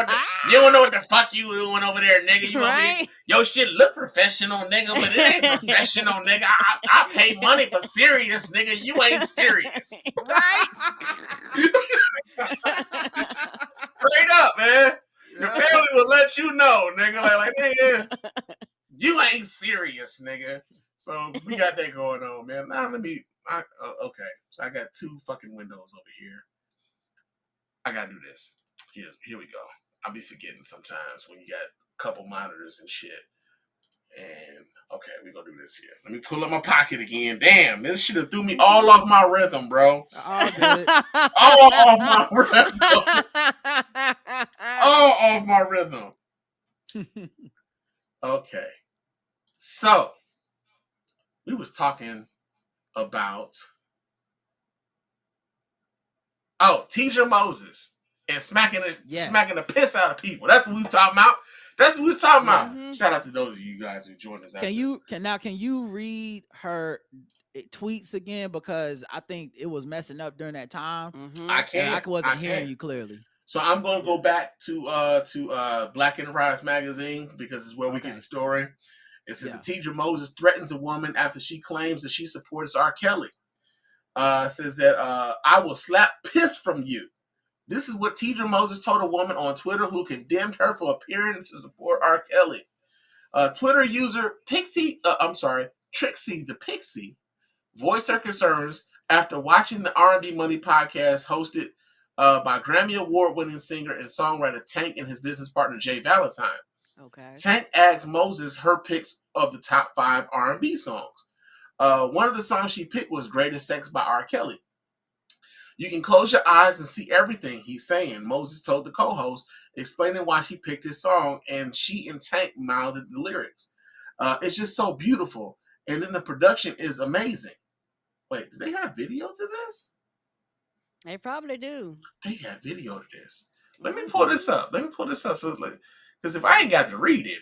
what the fuck you doing over there, nigga. You right? Your shit look professional, nigga, but it ain't professional, nigga. I pay money for serious, nigga. You ain't serious, right? Straight up, man. Your family will let you know, nigga. Like nigga, you ain't serious, nigga. So we got that going on, man. Now okay. So I got 2 fucking windows over here. I gotta do this. Here we go. I'll be forgetting sometimes when you got a couple monitors and shit. And okay, we're gonna do this here. Let me pull up my pocket again. Damn, this shit have threw me all off my rhythm, bro. All good. All off my rhythm. All off my rhythm. Okay. So we was talking about Teacher Moses and smacking the piss out of people. That's what we talking about. That's what we talking about. Mm-hmm. Shout out to those of you guys who joined us. Can you read her tweets again, because I think it was messing up during that time. Mm-hmm. I wasn't hearing you clearly. So I'm going to go back to Black Enterprise magazine because it's where we get the story. It says Teacher Moses threatens a woman after she claims that she supports R. Kelly. Says that I will slap piss from you. This is what Teacher Moses told a woman on Twitter who condemned her for appearing to support R. Kelly. Twitter user Trixie the Pixie voiced her concerns after watching the R&B Money podcast hosted by Grammy Award-winning singer and songwriter Tank and his business partner Jay Valentine. Okay. Tank asked Moses her picks of the top 5 R&B songs. One of the songs she picked was Greatest Sex by R. Kelly. You can close your eyes and see everything he's saying, Moses told the co-host, explaining why she picked his song, and she and Tank mouthed the lyrics. It's just so beautiful, and then the production is amazing. Wait, do they have video to this? They probably do. They have video to this. Let me pull this up. So, because if I ain't got to read it,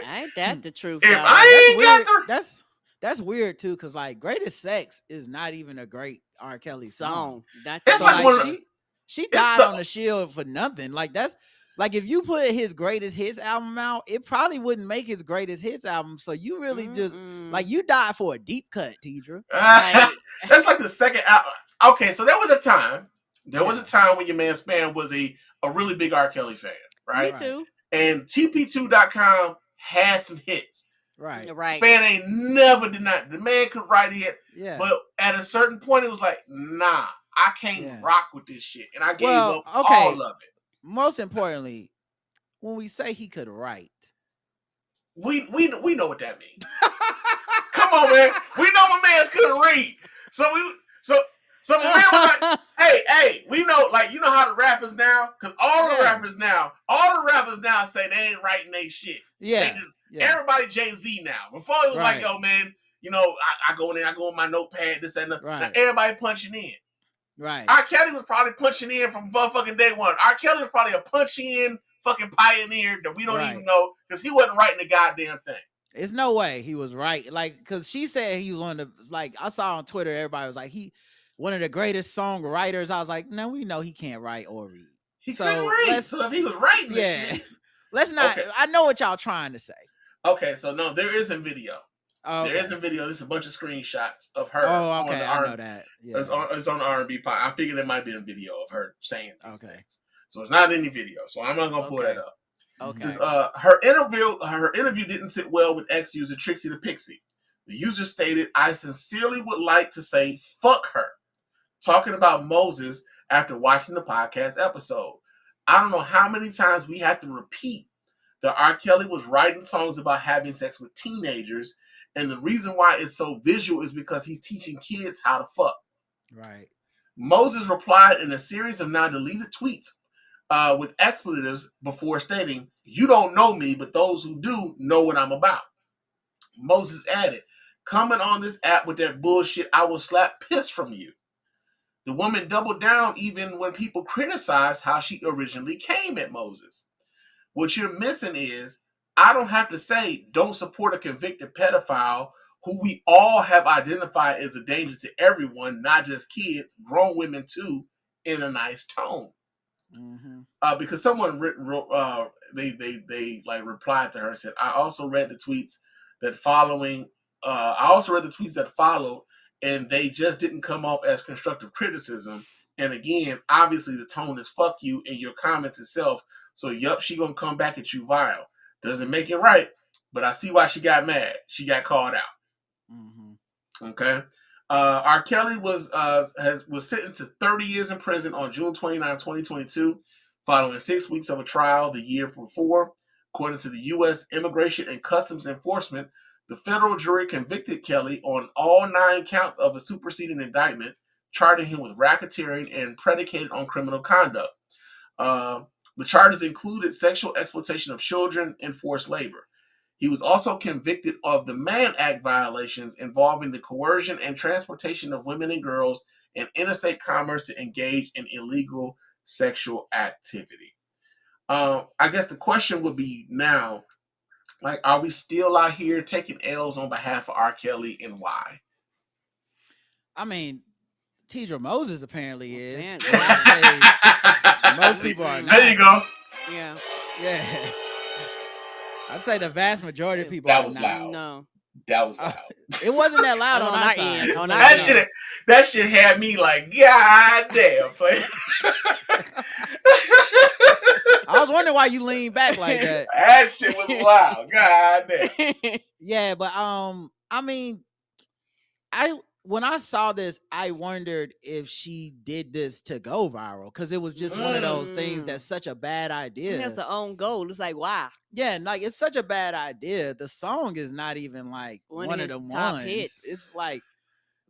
ain't that the truth? If I ain't got to, that's weird too, because like Greatest Sex is not even a great R. Kelly song. It's like she died on the Shield for nothing. Like that's like if you put his Greatest Hits album out, it probably wouldn't make his Greatest Hits album. So you really just like you died for a deep cut, Tidra. That's like the second album. Okay, so there was a time when your man Spann was a really big R. Kelly fan, right? Me too. And TP2.com had some hits. Right. Spann ain't never denied. The man could write it. Yeah. But at a certain point, it was like, nah, I can't rock with this shit. And I gave up all of it. Most importantly, when we say he could write, we know what that means. Come on, man. We know my man's couldn't read. So Some man was like, hey, we know, like, you know how the rappers now, because all the rappers now say they ain't writing they shit. Yeah. Everybody Jay-Z now. Before it was like, yo, man, you know, I go in my notepad, this and that. Now everybody punching in. Right. R. Kelly was probably punching in from fucking day one. R. Kelly was probably a punch in fucking pioneer that we don't even know because he wasn't writing the goddamn thing. There's no way he was right. Like, because she said he was one of the, like, I saw on Twitter, everybody was like, he one of the greatest songwriters. I was like, no, we know he can't write or read. He couldn't read. So if he was writing this shit. Let's not, I know what y'all trying to say. Okay, so no, there isn't video. There isn't video. This is a bunch of screenshots of her. Oh, okay, I know that. Yeah. It's on the R&B pod. I figured there might be a video of her saying these things. So it's not any video. So I'm not gonna pull that up. Okay. Says, her interview didn't sit well with ex-user Trixie the Pixie. The user stated, "I sincerely would like to say fuck her," talking about Moses after watching the podcast episode. I don't know how many times we have to repeat that R. Kelly was writing songs about having sex with teenagers, and the reason why it's so visual is because he's teaching kids how to fuck. Right. Moses replied in a series of now deleted tweets with expletives before stating, "You don't know me, but those who do know what I'm about." Moses added, "Coming on this app with that bullshit, I will slap piss from you." The woman doubled down even when people criticized how she originally came at Moses. What you're missing is, I don't have to say don't support a convicted pedophile who we all have identified as a danger to everyone, not just kids, grown women too, in a nice tone. Mm-hmm. Because someone they like replied to her and said, I also read the tweets that followed, and they just didn't come off as constructive criticism. And again, obviously the tone is fuck you in your comments itself. So yup, she gonna come back at you vile. Doesn't make it right, but I see why she got mad. She got called out. Mm-hmm. Okay. R. Kelly was sentenced to 30 years in prison on June 29, 2022, following 6 weeks of a trial the year before. According to the U.S. Immigration and Customs Enforcement, the federal jury convicted Kelly on all 9 counts of a superseding indictment, charging him with racketeering and predicated on criminal conduct. The charges included sexual exploitation of children and forced labor. He was also convicted of the Mann Act violations involving the coercion and transportation of women and girls and interstate commerce to engage in illegal sexual activity. I guess the question would be now, like, are we still out here taking L's on behalf of R. Kelly, and why? I mean, Tidra Moses apparently is. Man. Most people are not. There you go. Yeah. Yeah. I'd say the vast majority of people that are was not. Loud. No. That was loud. It wasn't that loud on our side. That shit had me like, God damn. I was wondering why you leaned back like that. That shit was loud. God damn. Yeah, but I mean, when I saw this, I wondered if she did this to go viral, because it was just one of those things that's such a bad idea. That's the own goal. It's like, why? Yeah, like, it's such a bad idea. The song is not even like one of the ones. Hits. It's like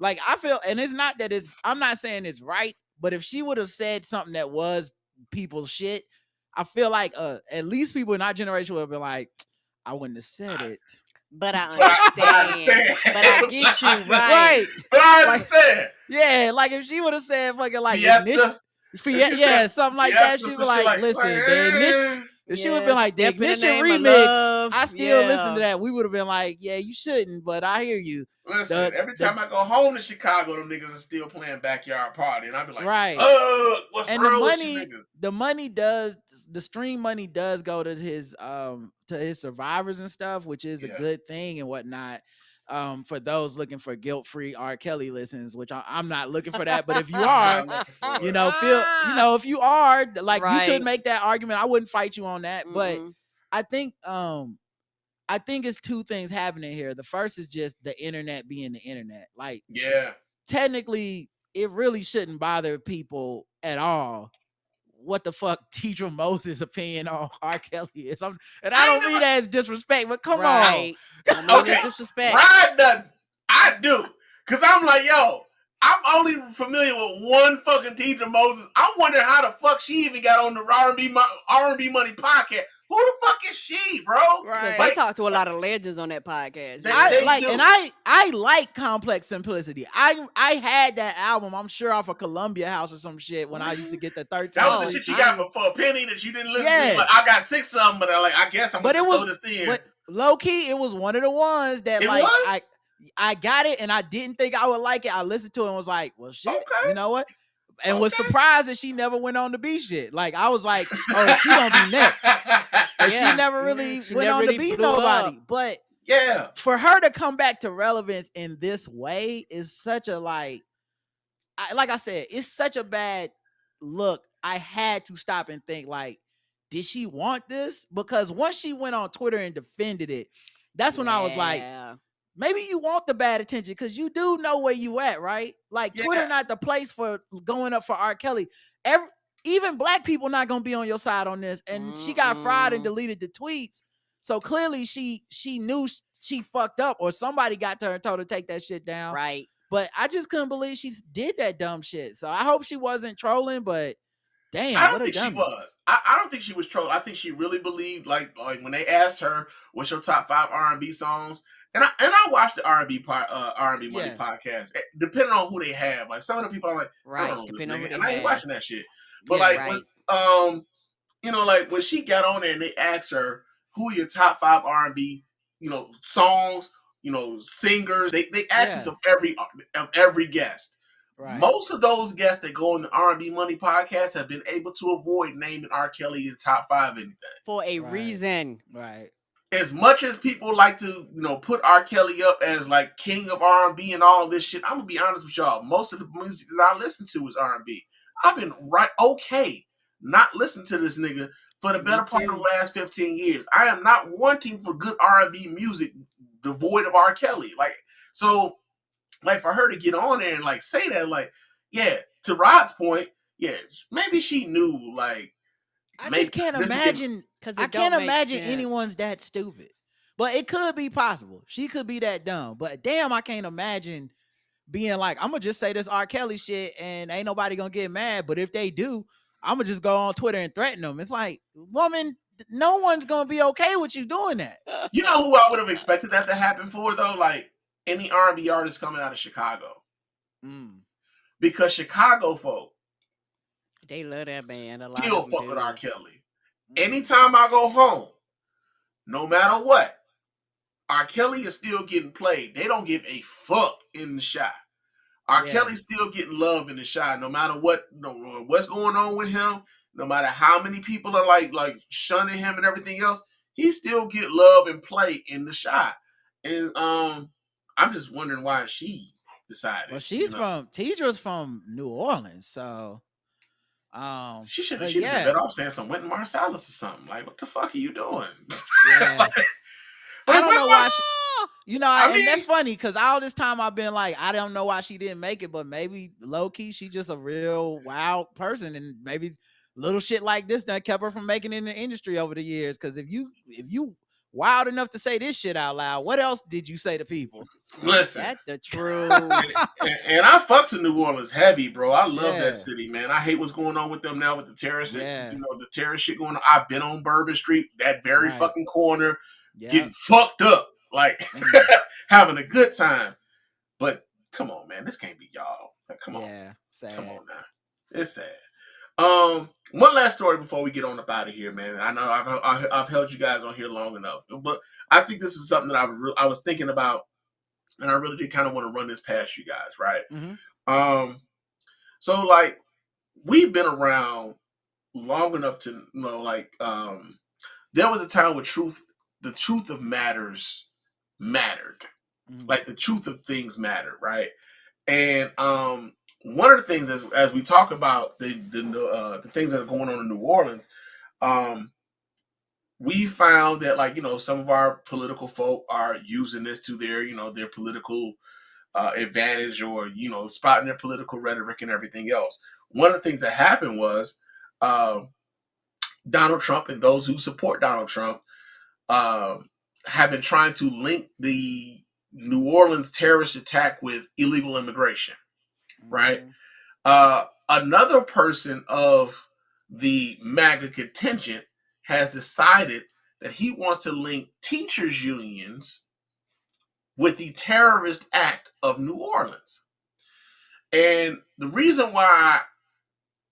I feel, and it's not that I'm not saying it's right, but if she would have said something that was people's shit, I feel like at least people in our generation would have been like, I wouldn't have said it. But I understand. But I get you, right? But I understand. Yeah, like if she would have said fucking like Fiesta, something like that, she was like, listen, the ignition. If she would have been like, the Ignition remix, I still listen to that. We would have been like, yeah, you shouldn't, but I hear you. Listen, every time I go home to Chicago, them niggas are still playing Backyard Party, and I'd be like, right. What's and wrong with you niggas? The stream money does go to his survivors and stuff, which is a good thing and whatnot. For those looking for guilt-free R. Kelly listens, which I'm not looking for that, but if you are, if you are, like, you could make that argument. I wouldn't fight you on that, but I think it's two things happening here. The first is just the internet being the internet. Like, technically, it really shouldn't bother people at all what the fuck Tidra Moses' opinion on R. Kelly is. I don't mean that as disrespect, but come on. I mean, it's disrespect. Ryan does. I do. Because I'm like, yo, I'm only familiar with one fucking Teacher Moses. I'm wondering how the fuck she even got on the R&B Money podcast. Who the fuck is she, bro? Right. They talk to a lot of legends on that podcast. I like Complex Simplicity. I had that album, I'm sure, off of Columbia House or some shit when I used to get the 13. That was the shit you got for a penny that you didn't listen to. Like, I got 6 of them, but I guess I'm gonna throw this in. But low key, it was one of the ones that I got it and I didn't think I would like it. I listened to it and was like, well, shit, you know what? And was surprised that she never went on to be shit. Like, I was like, oh, she gonna be next. And she never really went on to be nobody. Up. But for her to come back to relevance in this way is such a like I said, it's such a bad look. I had to stop and think, like, did she want this? Because once she went on Twitter and defended it, that's when I was like, maybe you want the bad attention because you do know where you at, right? Like, Twitter not the place for going up for R. Kelly. Even black people not gonna be on your side on this. And she got fried and deleted the tweets. So clearly she knew she fucked up, or somebody got to her and told her to take that shit down. Right. But I just couldn't believe she did that dumb shit. So I hope she wasn't trolling, but damn, I don't think she was. I don't think she was trolling. I think she really believed, like when they asked her, "What's your top 5 R&B songs?" And I watched the R&B Money podcast. Depending on who they have, like some of the people are like, I don't know this nigga, and I ain't watching that shit. But when, you know, like when she got on there and they asked her, "Who are your top 5 R&B, songs, singers?" They asked us of every guest. Right. Most of those guests that go on the R&B Money podcast have been able to avoid naming R. Kelly in top 5 anything for a reason. Right. As much as people like to, put R. Kelly up as like king of R&B and all this shit, I'm gonna be honest with y'all. Most of the music that I listen to is R&B. I've been not listening to this nigga for the better part of the last 15 years. I am not wanting for good R&B music devoid of R. Kelly. Like for her to get on there and like say that, like, to Rod's point, maybe she knew, like, I just can't imagine. I can't imagine anyone's that stupid. But it could be possible. She could be that dumb. But damn, I can't imagine being like, I'm gonna just say this R. Kelly shit and ain't nobody gonna get mad. But if they do, I'm gonna just go on Twitter and threaten them. It's like, woman, no one's gonna be okay with you doing that. You know who I would have expected that to happen for, though? Like any R&B artist coming out of Chicago. Because Chicago folk, they love that band a lot. Still fuck with R. Kelly. Anytime I go home, no matter what, R. Kelly is still getting played. They don't give a fuck in the shot. R. Kelly's still getting love in the shot, no matter what's going on with him, no matter how many people are like shunning him and everything else, he still get love and play in the shot. And I'm just wondering why she decided. Well, Tidra's from New Orleans, so she should have been better off saying some Wynton Marsalis or something. Like, what the fuck are you doing? I don't know why and that's funny because all this time I've been like, I don't know why she didn't make it, but maybe low key she's just a real wild person, and maybe little shit like this that kept her from making it in the industry over the years. Because if you wild enough to say this shit out loud, what else did you say to people? Listen, that's the truth. and I fucks with New Orleans heavy, bro. I love that city, man. I hate what's going on with them now with the terrorists. The terrorist shit going on. I've been on Bourbon Street, that very fucking corner, getting fucked up, like having a good time. But come on, man, this can't be y'all. Like, come on, sad. Come on now, it's sad. One last story before we get on up out of here, man. I know I've held you guys on here long enough, but I think this is something that I was thinking about, and I really did kind of want to run this past you guys, right? So like we've been around long enough to know, like, there was a time where the truth of matters mattered, like the truth of things mattered, right? And one of the things as we talk about the things that are going on in New Orleans, we found that, like, some of our political folk are using this to their their political advantage, or spouting their political rhetoric and everything else. One of the things that happened was Donald Trump and those who support Donald Trump have been trying to link the New Orleans terrorist attack with illegal immigration. right? Another person of the MAGA contingent has decided that he wants to link teachers' unions with the terrorist act of New Orleans. And the reason why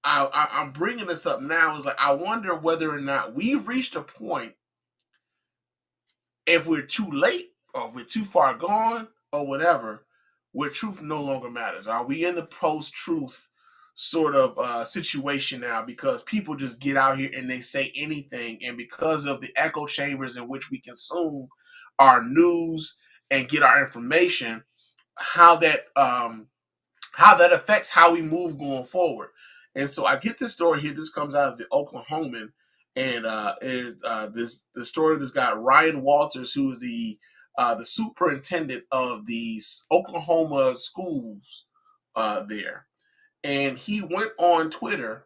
I'm bringing this up now is like, I wonder whether or not we've reached a point, if we're too late or if we're too far gone or whatever, where truth no longer matters. Are we in the post-truth sort of situation now, because people just get out here and they say anything, and because of the echo chambers in which we consume our news and get our information, how that affects how we move going forward. And so I get this story here. This comes out of the Oklahoman, and the story of this guy Ryan Walters, who is the superintendent of the Oklahoma schools there. And he went on Twitter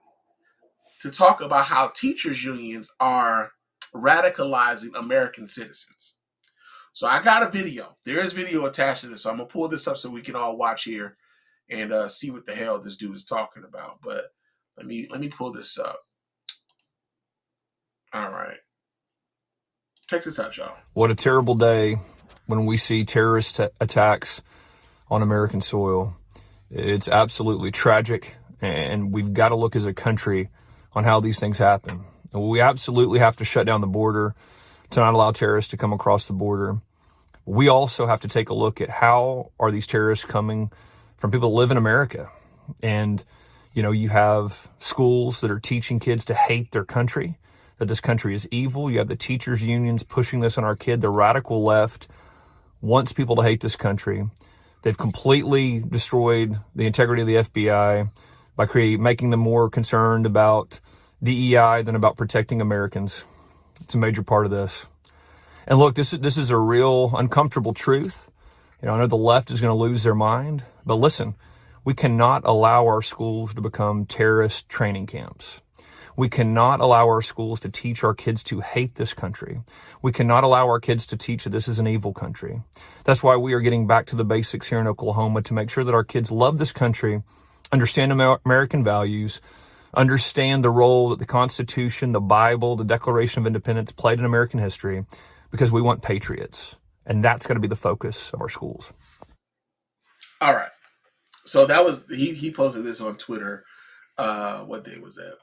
to talk about how teachers unions are radicalizing American citizens. So I got a video. There is video attached to this. So I'm gonna pull this up so we can all watch here and see what the hell this dude is talking about. But let me pull this up. All right. Check this out, y'all. What a terrible day when we see terrorist attacks on American soil. It's absolutely tragic, and we've got to look as a country on how these things happen. We absolutely have to shut down the border to not allow terrorists to come across the border. We also have to take a look at how are these terrorists coming from people that live in America. And, you know, you have schools that are teaching kids to hate their country, that this country is evil. You have the teachers unions pushing this on our kid. The radical left wants people to hate this country. They've completely destroyed the integrity of the FBI by making them more concerned about DEI than about protecting Americans. It's a major part of this. And look, this is a real uncomfortable truth. You know, I know the left is going to lose their mind, but listen, we cannot allow our schools to become terrorist training camps. We cannot allow our schools to teach our kids to hate this country. We cannot allow our kids to teach that this is an evil country. That's why we are getting back to the basics here in Oklahoma, to make sure that our kids love this country, understand American values, understand the role that the Constitution, the Bible, the Declaration of Independence played in American history, because we want patriots. And that's got to be the focus of our schools. All right. So that was, he posted this on Twitter. What day was that?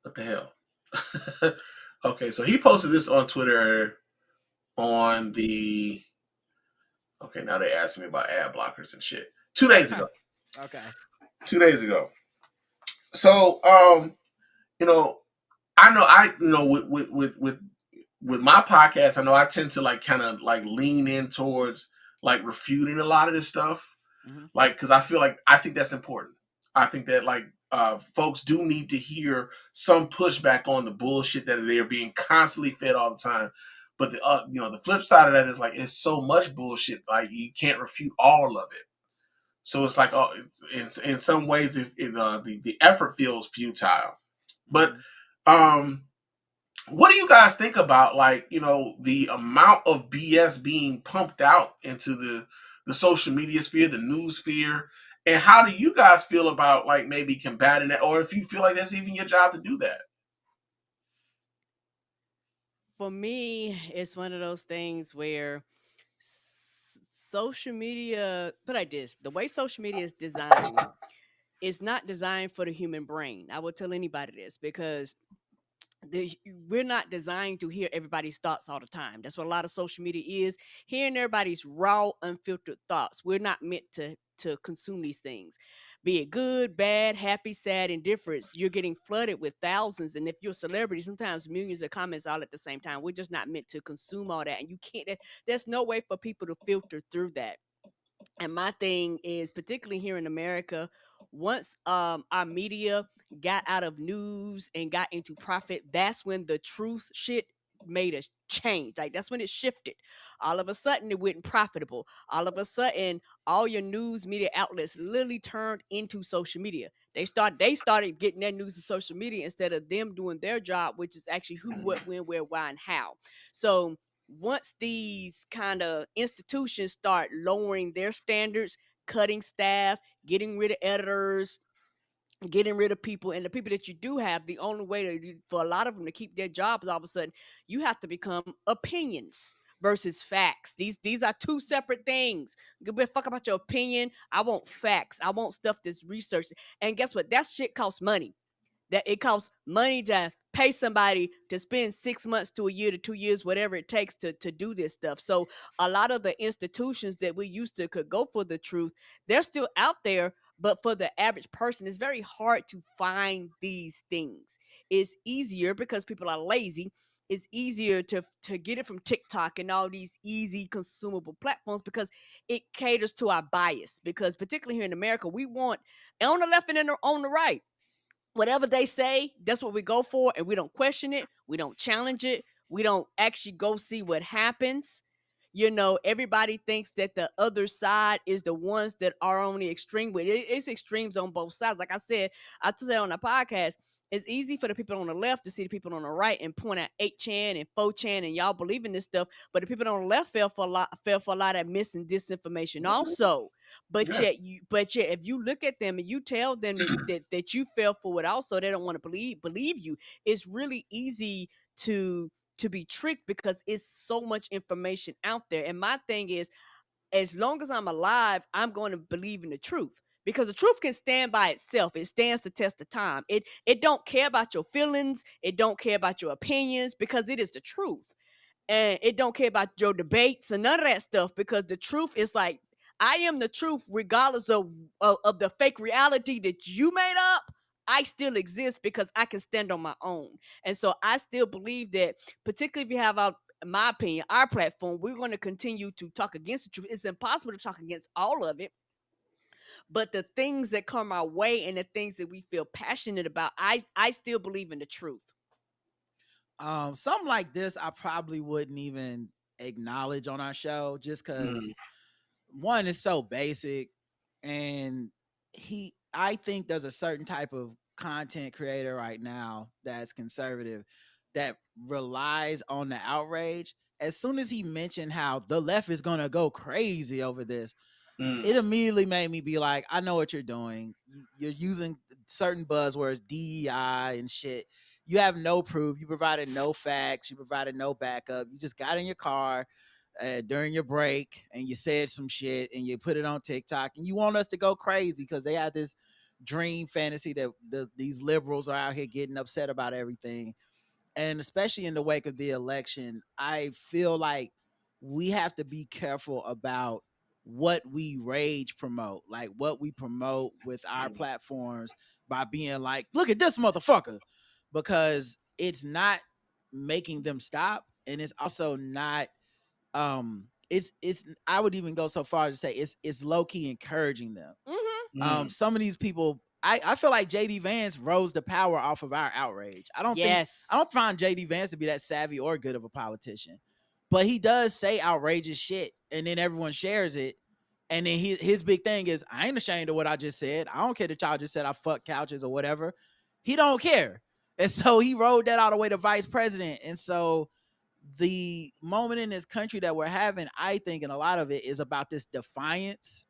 What the hell? Okay, so he posted this on Twitter on the, okay, now they asking me about ad blockers and shit. 2 days ago. Okay. 2 days ago. So, you know, with my podcast, I know I tend to like kind of like lean in towards like refuting a lot of this stuff. Mm-hmm. Like, because I think that's important. I think that like folks do need to hear some pushback on the bullshit that they're being constantly fed all the time. But the flip side of that is like, it's so much bullshit, like you can't refute all of it. So it's like, in some ways, the effort feels futile. But what do you guys think about, like, you know, the amount of BS being pumped out into the social media sphere, the news sphere, and how do you guys feel about like maybe combating that, or if you feel like that's even your job to do that? For me, it's one of those things where social media, put like this, the way social media is designed is not designed for the human brain. I will tell anybody this, because we're not designed to hear everybody's thoughts all the time. That's what a lot of social media is, hearing everybody's raw, unfiltered thoughts. We're not meant to consume these things, be it good, bad, happy, sad, indifference. You're getting flooded with thousands, and if you're a celebrity, sometimes millions of comments all at the same time. We're just not meant to consume all that, and you can't, there's no way for people to filter through that. And my thing is, particularly here in America, once our media got out of news and got into profit, that's when the truth shit made a change. Like, that's when it shifted. All of a sudden it went profitable. All of a sudden all your news media outlets literally turned into social media. They started getting their news to social media instead of them doing their job, which is actually who, what, when, where, why, and how. So once these kind of institutions start lowering their standards, cutting staff, getting rid of editors, getting rid of people, and the people that you do have, the only way for a lot of them to keep their jobs, all of a sudden you have to become opinions versus facts. These are two separate things. Give a fuck about your opinion. I want facts. I want stuff that's researched. And guess what? That shit costs money. That it costs money to pay somebody to spend 6 months to a year to 2 years, whatever it takes to do this stuff. So a lot of the institutions that we used to could go for the truth, they're still out there. But for the average person, it's very hard to find these things. It's easier because people are lazy. It's easier to get it from TikTok and all these easy consumable platforms because it caters to our bias. Because particularly here in America, we want on the left and on the right, whatever they say, that's what we go for, and we don't question it, we don't challenge it, we don't actually go see what happens. You know, everybody thinks that the other side is the ones that are on the extreme with it. It's extremes on both sides. Like I said on the podcast, it's easy for the people on the left to see the people on the right and point at 8chan and 4chan and y'all believe in this stuff, but the people on the left fell for a lot of mis and disinformation also. But yet if you look at them and you tell them that you fell for it also, they don't want to believe you. It's really easy to be tricked because it's so much information out there. And my thing is, as long as I'm alive, I'm going to believe in the truth. Because the truth can stand by itself. It stands the test of time. It don't care about your feelings. It don't care about your opinions because it is the truth. And it don't care about your debates and none of that stuff because the truth is like, I am the truth regardless of the fake reality that you made up. I still exist because I can stand on my own. And so I still believe that, particularly if you have my opinion, our platform, we're going to continue to talk against the truth. It's impossible to talk against all of it. But the things that come our way and the things that we feel passionate about, I still believe in the truth. Something like this, I probably wouldn't even acknowledge on our show just because one is so basic, and I think there's a certain type of content creator right now that's conservative that relies on the outrage. As soon as he mentioned how the left is gonna go crazy over this, it immediately made me be like, I know what you're doing. You're using certain buzzwords, DEI and shit. You have no proof. You provided no facts. You provided no backup. You just got in your car during your break and you said some shit and you put it on TikTok and you want us to go crazy because they have this dream fantasy that these liberals are out here getting upset about everything. And especially in the wake of the election, I feel like we have to be careful about what we rage promote, like what we promote with our platforms by being like, look at this motherfucker, because it's not making them stop. And it's also not, it's I would even go so far as to say it's low-key encouraging them. Some of these people, I feel like JD Vance rose the power off of our outrage. I don't find JD Vance to be that savvy or good of a politician, but he does say outrageous shit and then everyone shares it. And then his big thing is, I ain't ashamed of what I just said. I don't care that y'all just said I fuck couches or whatever. He don't care. And so he rode that all the way to vice president. And so the moment in this country that we're having, I think, and a lot of it is about this defiance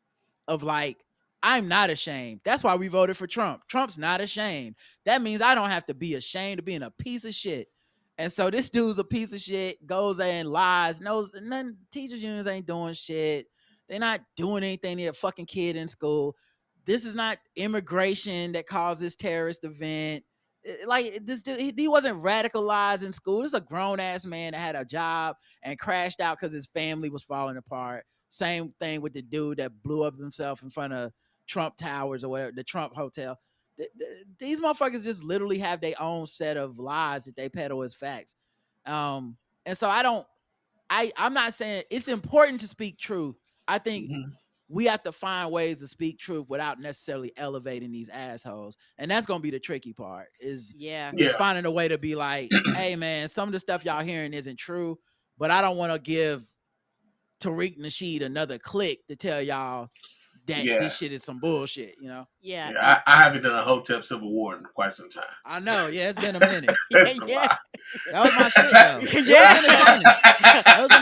of like, I'm not ashamed. That's why we voted for Trump. Trump's not ashamed. That means I don't have to be ashamed of being a piece of shit. And so this dude's a piece of shit, goes and lies, knows none. Teachers unions ain't doing shit. They're not doing anything to a fucking kid in school. This is not immigration that caused this terrorist event. Like this dude, he wasn't radicalized in school. This is a grown ass man that had a job and crashed out because his family was falling apart. Same thing with the dude that blew up himself in front of Trump Towers or whatever, the Trump Hotel. These motherfuckers just literally have their own set of lies that they peddle as facts. And so I'm not saying it's important to speak truth. I think we have to find ways to speak truth without necessarily elevating these assholes. And that's going to be the tricky part is finding a way to be like, hey man, some of the stuff y'all hearing isn't true, but I don't want to give Tariq Nasheed another click to tell y'all that this shit is some bullshit, you know? Yeah. I haven't done a Hotep Civil War in quite some time. I know. Yeah, it's been a minute. Yeah. That was my shit though. Yeah.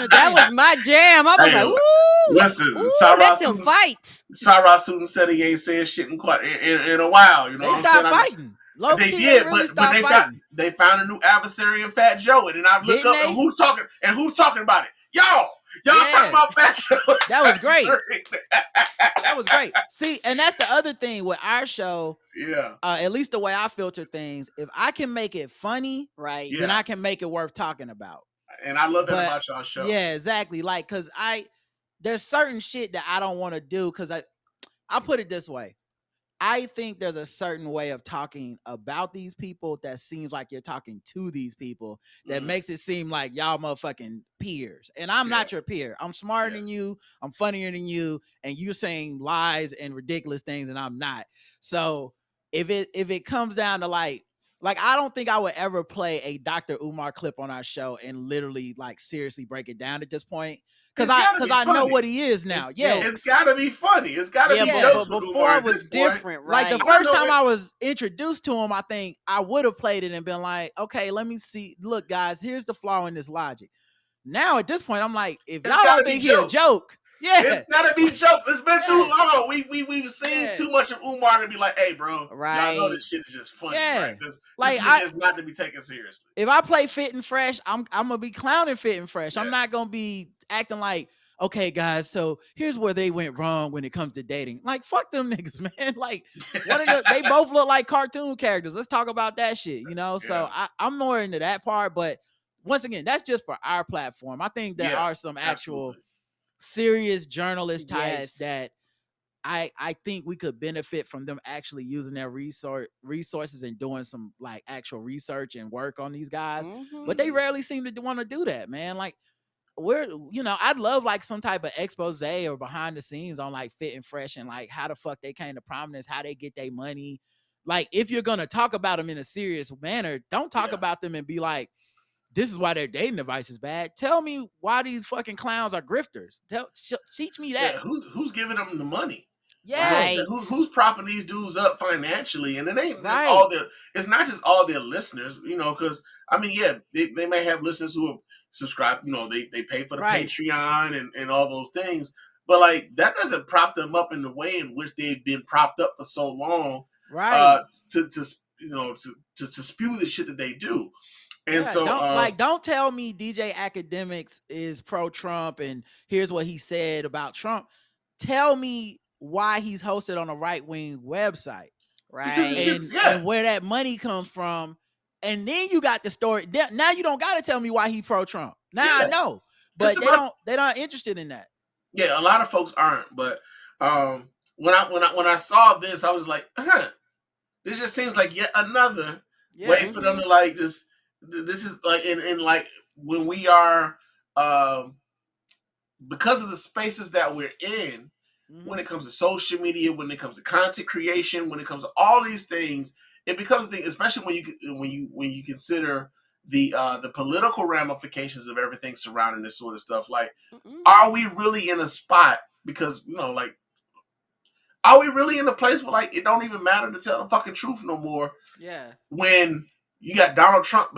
That was my jam. I was Hey, like, ooh. Listen, Let them fight. Cyrus Susan said he ain't said shit in quite in a while. You know They what I'm stopped saying? fighting. They did, but they found a new adversary in Fat Joe, and then I look up and who's talking about it? Y'all talking about Fat Joe. That was great. That was great. See, and that's the other thing with our show. Yeah. At least the way I filter things, if I can make it funny, right, then I can make it worth talking about. And I love that about y'all show. Yeah, exactly. Like, cause there's certain shit that I don't want to do. Cause I'll put it this way. I think there's a certain way of talking about these people that seems like you're talking to these people that makes it seem like y'all motherfucking peers. And I'm not your peer. I'm smarter than you. I'm funnier than you. And you're saying lies and ridiculous things and I'm not. So if it comes down to like I don't think I would ever play a Dr. Umar clip on our show and literally like seriously break it down at this point. Cause I know what he is now. It's gotta be funny. It's gotta be jokes. But before it was different, right? Like the first time I was introduced to him, I think I would have played it and been like, okay, let me see. Look, guys, here's the flaw in this logic. Now at this point, I'm like, if y'all don't think he's a joke, it's gotta be jokes. It's been too long. We've seen too much of Umar to be like, hey, bro, y'all know this shit is just funny, right? Like, this is not to be taken seriously. If I play Fit and Fresh, I'm gonna be clowning Fit and Fresh. I'm not gonna be acting like, okay, guys, so here's where they went wrong when it comes to dating. Like, fuck them niggas, man. Like, they both look like cartoon characters. Let's talk about that shit, you know? So I'm more into that part. But once again, that's just for our platform. I think there are some actual serious journalist types that I think we could benefit from them actually using their resources and doing some like actual research and work on these guys. But they rarely seem to want to do that, man. Like, I'd love like some type of expose or behind the scenes on like Fit and Fresh and like how the fuck they came to prominence, how they get their money. Like, if you're gonna talk about them in a serious manner, don't talk about them and be like, this is why their dating advice is bad. Tell me why these fucking clowns are grifters. Teach me that. Yeah, who's giving them the money? Yeah, who's propping these dudes up financially? And it ain't just all it's not just all their listeners, you know, because I mean, they may have listeners who have subscribed, you know, they pay for the Patreon and all those things, but like that doesn't prop them up in the way in which they've been propped up for so long, to spew the shit that they do. And so don't tell me DJ Academics is pro-Trump and here's what he said about Trump. Tell me why he's hosted on a right-wing website, and where that money comes from, and then you got the story. Now you don't got to tell me why he pro-Trump. Now I know, but they're not interested in that. Yeah, a lot of folks aren't. But when I saw this, I was like, this just seems like yet another way for them to like just. This is like in like when we are because of the spaces that we're in. When it comes to social media, when it comes to content creation, when it comes to all these things, it becomes a thing. Especially when you consider the political ramifications of everything surrounding this sort of stuff. Like, are we really in a spot? Because like, are we really in a place where like it don't even matter to tell the fucking truth no more? Yeah. When you got Donald Trump,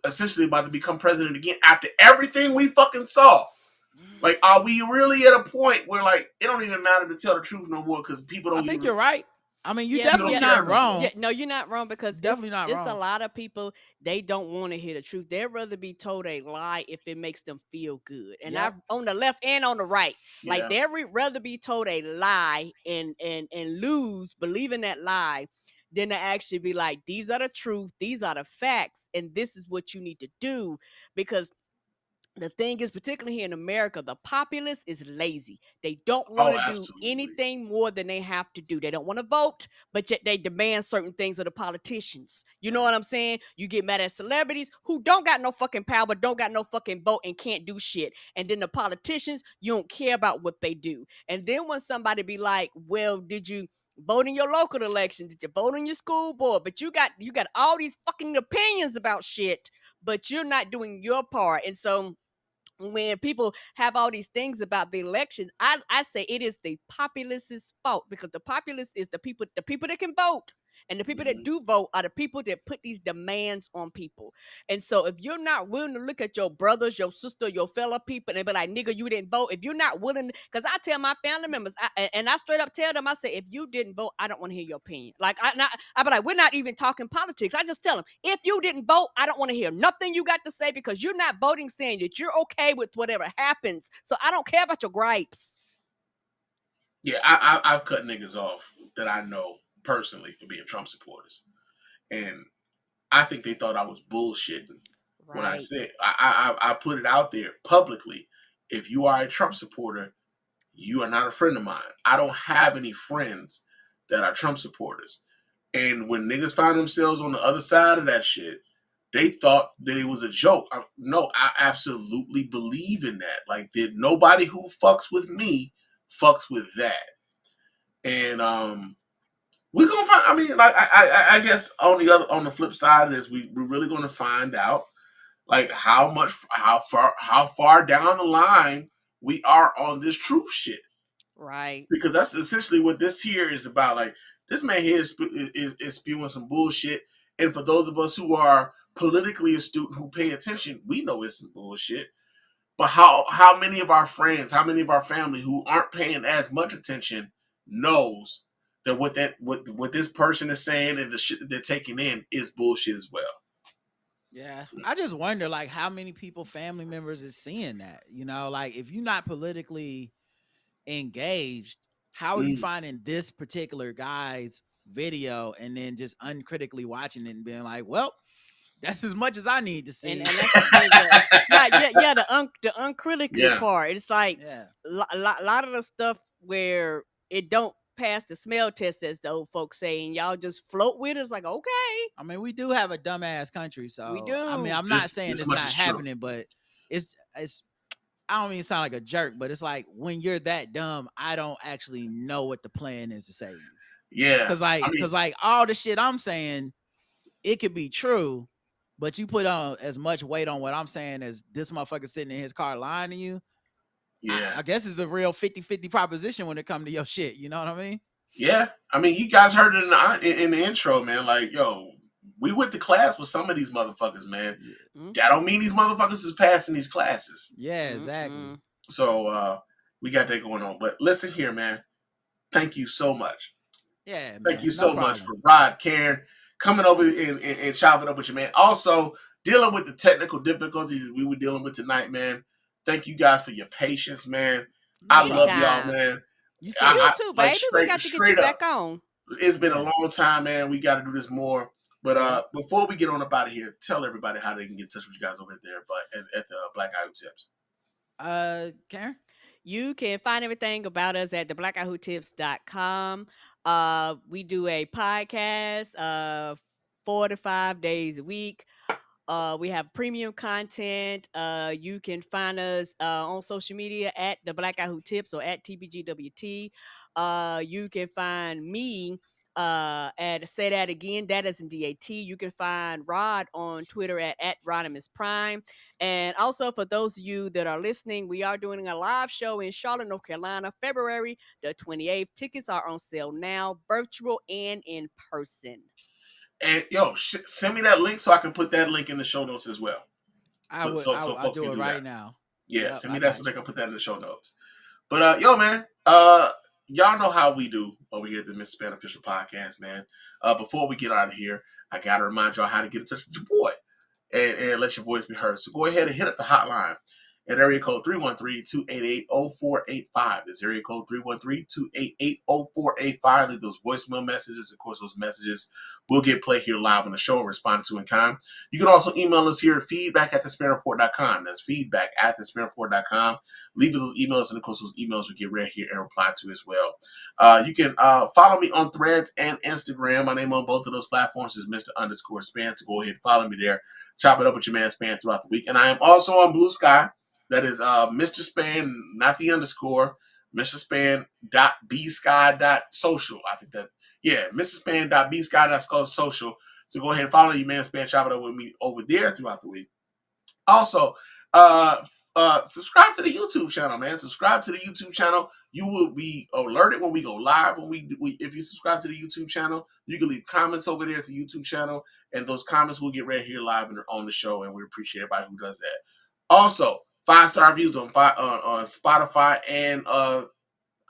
essentially about to become president again after everything we fucking saw. Like, are we really at a point where, like, it don't even matter to tell the truth no more because people don't. I think you're right. I mean, you're definitely not wrong. Yeah, no, you're not wrong because definitely not wrong. It's a lot of people, they don't want to hear the truth. They'd rather be told a lie if it makes them feel good. And I've on the left and on the right, like they'd rather be told a lie and lose believing that lie than to actually be like, these are the truth, these are the facts, and this is what you need to do. Because the thing is, particularly here in America, the populace is lazy. They don't want to do anything more than they have to do. They don't want to vote, but yet they demand certain things of the politicians. You know what I'm saying? You get mad at celebrities who don't got no fucking power, don't got no fucking vote, and can't do shit. And then the politicians, you don't care about what they do. And then when somebody be like, well, did you vote in your local election? Did you vote in your school board? But you got all these fucking opinions about shit, but you're not doing your part. And so when people have all these things about the election, I say it is the populace's fault, because the populace is the people that can vote. And the people that do vote are the people that put these demands on people. And so if you're not willing to look at your brothers, your sister, your fellow people, and be like, nigga, you didn't vote. If you're not willing, because I tell my family members, and I straight up tell them, I say, if you didn't vote, I don't want to hear your opinion. Like, I be like, we're not even talking politics. I just tell them, if you didn't vote, I don't want to hear nothing you got to say, because you're not voting saying that you're okay with whatever happens. So I don't care about your gripes. Yeah, I've cut niggas off that I know personally for being Trump supporters. And I think they thought I was bullshitting when I said, I put it out there publicly. If you are a Trump supporter, you are not a friend of mine. I don't have any friends that are Trump supporters. And when niggas found themselves on the other side of that shit, they thought that it was a joke. No, I absolutely believe in that. Like, nobody who fucks with me fucks with that. And we're gonna find. I mean, like, I guess on the flip side of this, we're really gonna find out, like, how far down the line we are on this truth shit. Right. Because that's essentially what this here is about. Like, this man here is spewing some bullshit. And for those of us who are politically astute, who pay attention, we know it's some bullshit. But how many of our friends, how many of our family who aren't paying as much attention knows that what this person is saying and the shit that they're taking in is bullshit as well? Yeah, I just wonder, like, how many people, family members, is seeing that? You know, like, if you're not politically engaged, how are you finding this particular guy's video and then just uncritically watching it and being like, well, that's as much as I need to see? And that's the thing. The uncritical part. It's like a lot of the stuff where it don't pass the smell test, as the old folks say, and y'all just float with it. It's like, okay. I mean, we do have a dumbass country, so we do. I mean, I'm not saying it's not happening, but it's I don't mean to sound like a jerk, but it's like, when you're that dumb, I don't actually know what the plan is to save you. Yeah. Because like all the shit I'm saying, it could be true, but you put on as much weight on what I'm saying as this motherfucker sitting in his car lying to you. Yeah. I guess it's a real 50-50 proposition when it comes to your shit. You know what I mean? Yeah. I mean, you guys heard it in the intro, man. Like, yo, we went to class with some of these motherfuckers, man. That don't mean these motherfuckers is passing these classes. Yeah, exactly. So we got that going on. But listen here, man. Thank you so much. Yeah, man. Thank you so much for Rod, Karen, coming over and chopping up with you, man. Also, dealing with the technical difficulties we were dealing with tonight, man. Thank you guys for your patience, man. I love y'all, man. You too, baby. We got to get you back on. It's been a long time, man. We got to do this more. But before we get on up out of here, tell everybody how they can get in touch with you guys over there, at the Black Guy Who Tips. Karen? You can find everything about us at theblackguywhotips.com. We do a podcast 4 to 5 days a week. We have premium content. You can find us on social media at The Black Guy Who Tips or at TBGWT. You can find me at Say That Again, that is in DAT. You can find Rod on Twitter at Rodimus Prime. And also, for those of you that are listening, we are doing a live show in Charlotte, North Carolina, February the 28th. Tickets are on sale now, virtual and in person. And yo, send me that link so I can put that link in the show notes as well. I'll do it right now. Yeah, send me that so they can put that in the show notes. But yo, man, y'all know how we do over here at the Mr. Spann Official Podcast, man. Before we get out of here, I gotta remind y'all how to get in touch with your boy and let your voice be heard. So go ahead and hit up the hotline at area code 313-288-0485. That's area code 313-288-0485. Leave those voicemail messages. Of course, those messages will get played here live on the show and responded to in kind. You can also email us here at feedback@thespannreport.com. That's feedback@thespannreport.com. Leave those emails, and of course, those emails will get read here and replied to as well. You can follow me on Threads and Instagram. My name on both of those platforms is Mr._Spann. So go ahead and follow me there. Chop it up with your man Spann throughout the week. And I am also on Blue Sky. That is Mr. Spann, not the underscore, Mr. Spann.bsky.social. I think that, yeah, Mr. Spann.bsky.social. So go ahead and follow your man Spann, chop it up with me over there throughout the week. Also, subscribe to the YouTube channel, man. Subscribe to the YouTube channel. You will be alerted when we go live. When we if you subscribe to the YouTube channel, you can leave comments over there at the YouTube channel, and those comments will get read here live and on the show. And we appreciate everybody who does that. Also, 5-star reviews on Spotify and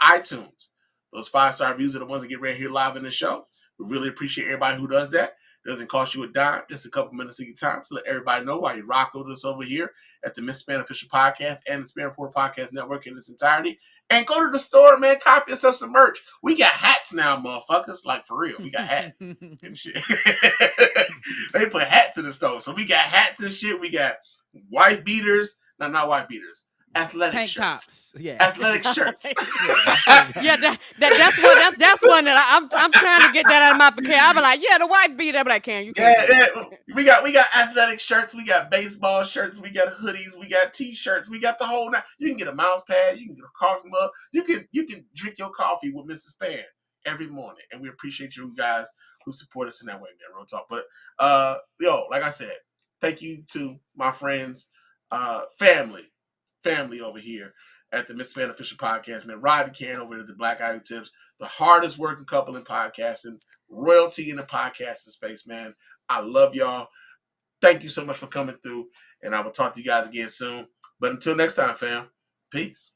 iTunes. Those 5-star reviews are the ones that get read here live in the show. We really appreciate everybody who does that. Doesn't cost you a dime, just a couple minutes of your time to let everybody know why you rock with us over here at the Miss Spann Official Podcast and the Spann Report Podcast Network in its entirety. And go to the store, man. Copy yourself some merch. We got hats now, motherfuckers. Like, for real. We got hats and shit. They put hats in the store. So we got hats and shit. We got wife beaters. No, not wife beaters. Athletic tank shirts. tops, yeah, athletic shirts. Yeah, that's one that I'm trying to get that out of my vocabulary. I'll be like, yeah, the white beat up, but I can't. You can't. Yeah, we got athletic shirts, we got baseball shirts, we got hoodies, we got t-shirts, we got the whole night. You can get a mouse pad, you can get a coffee mug, you can drink your coffee with Mrs. Spann every morning, and we appreciate you guys who support us in that way, man. Real talk. But like I said, thank you to my friends, family over here at the Miss Spann Official Podcast, man. Rod and Karen over at the Black Eye Tips, the hardest working couple in podcasting, royalty in the podcasting space, man. I love y'all. Thank you so much for coming through, and I will talk to you guys again soon. But until next time, fam, peace.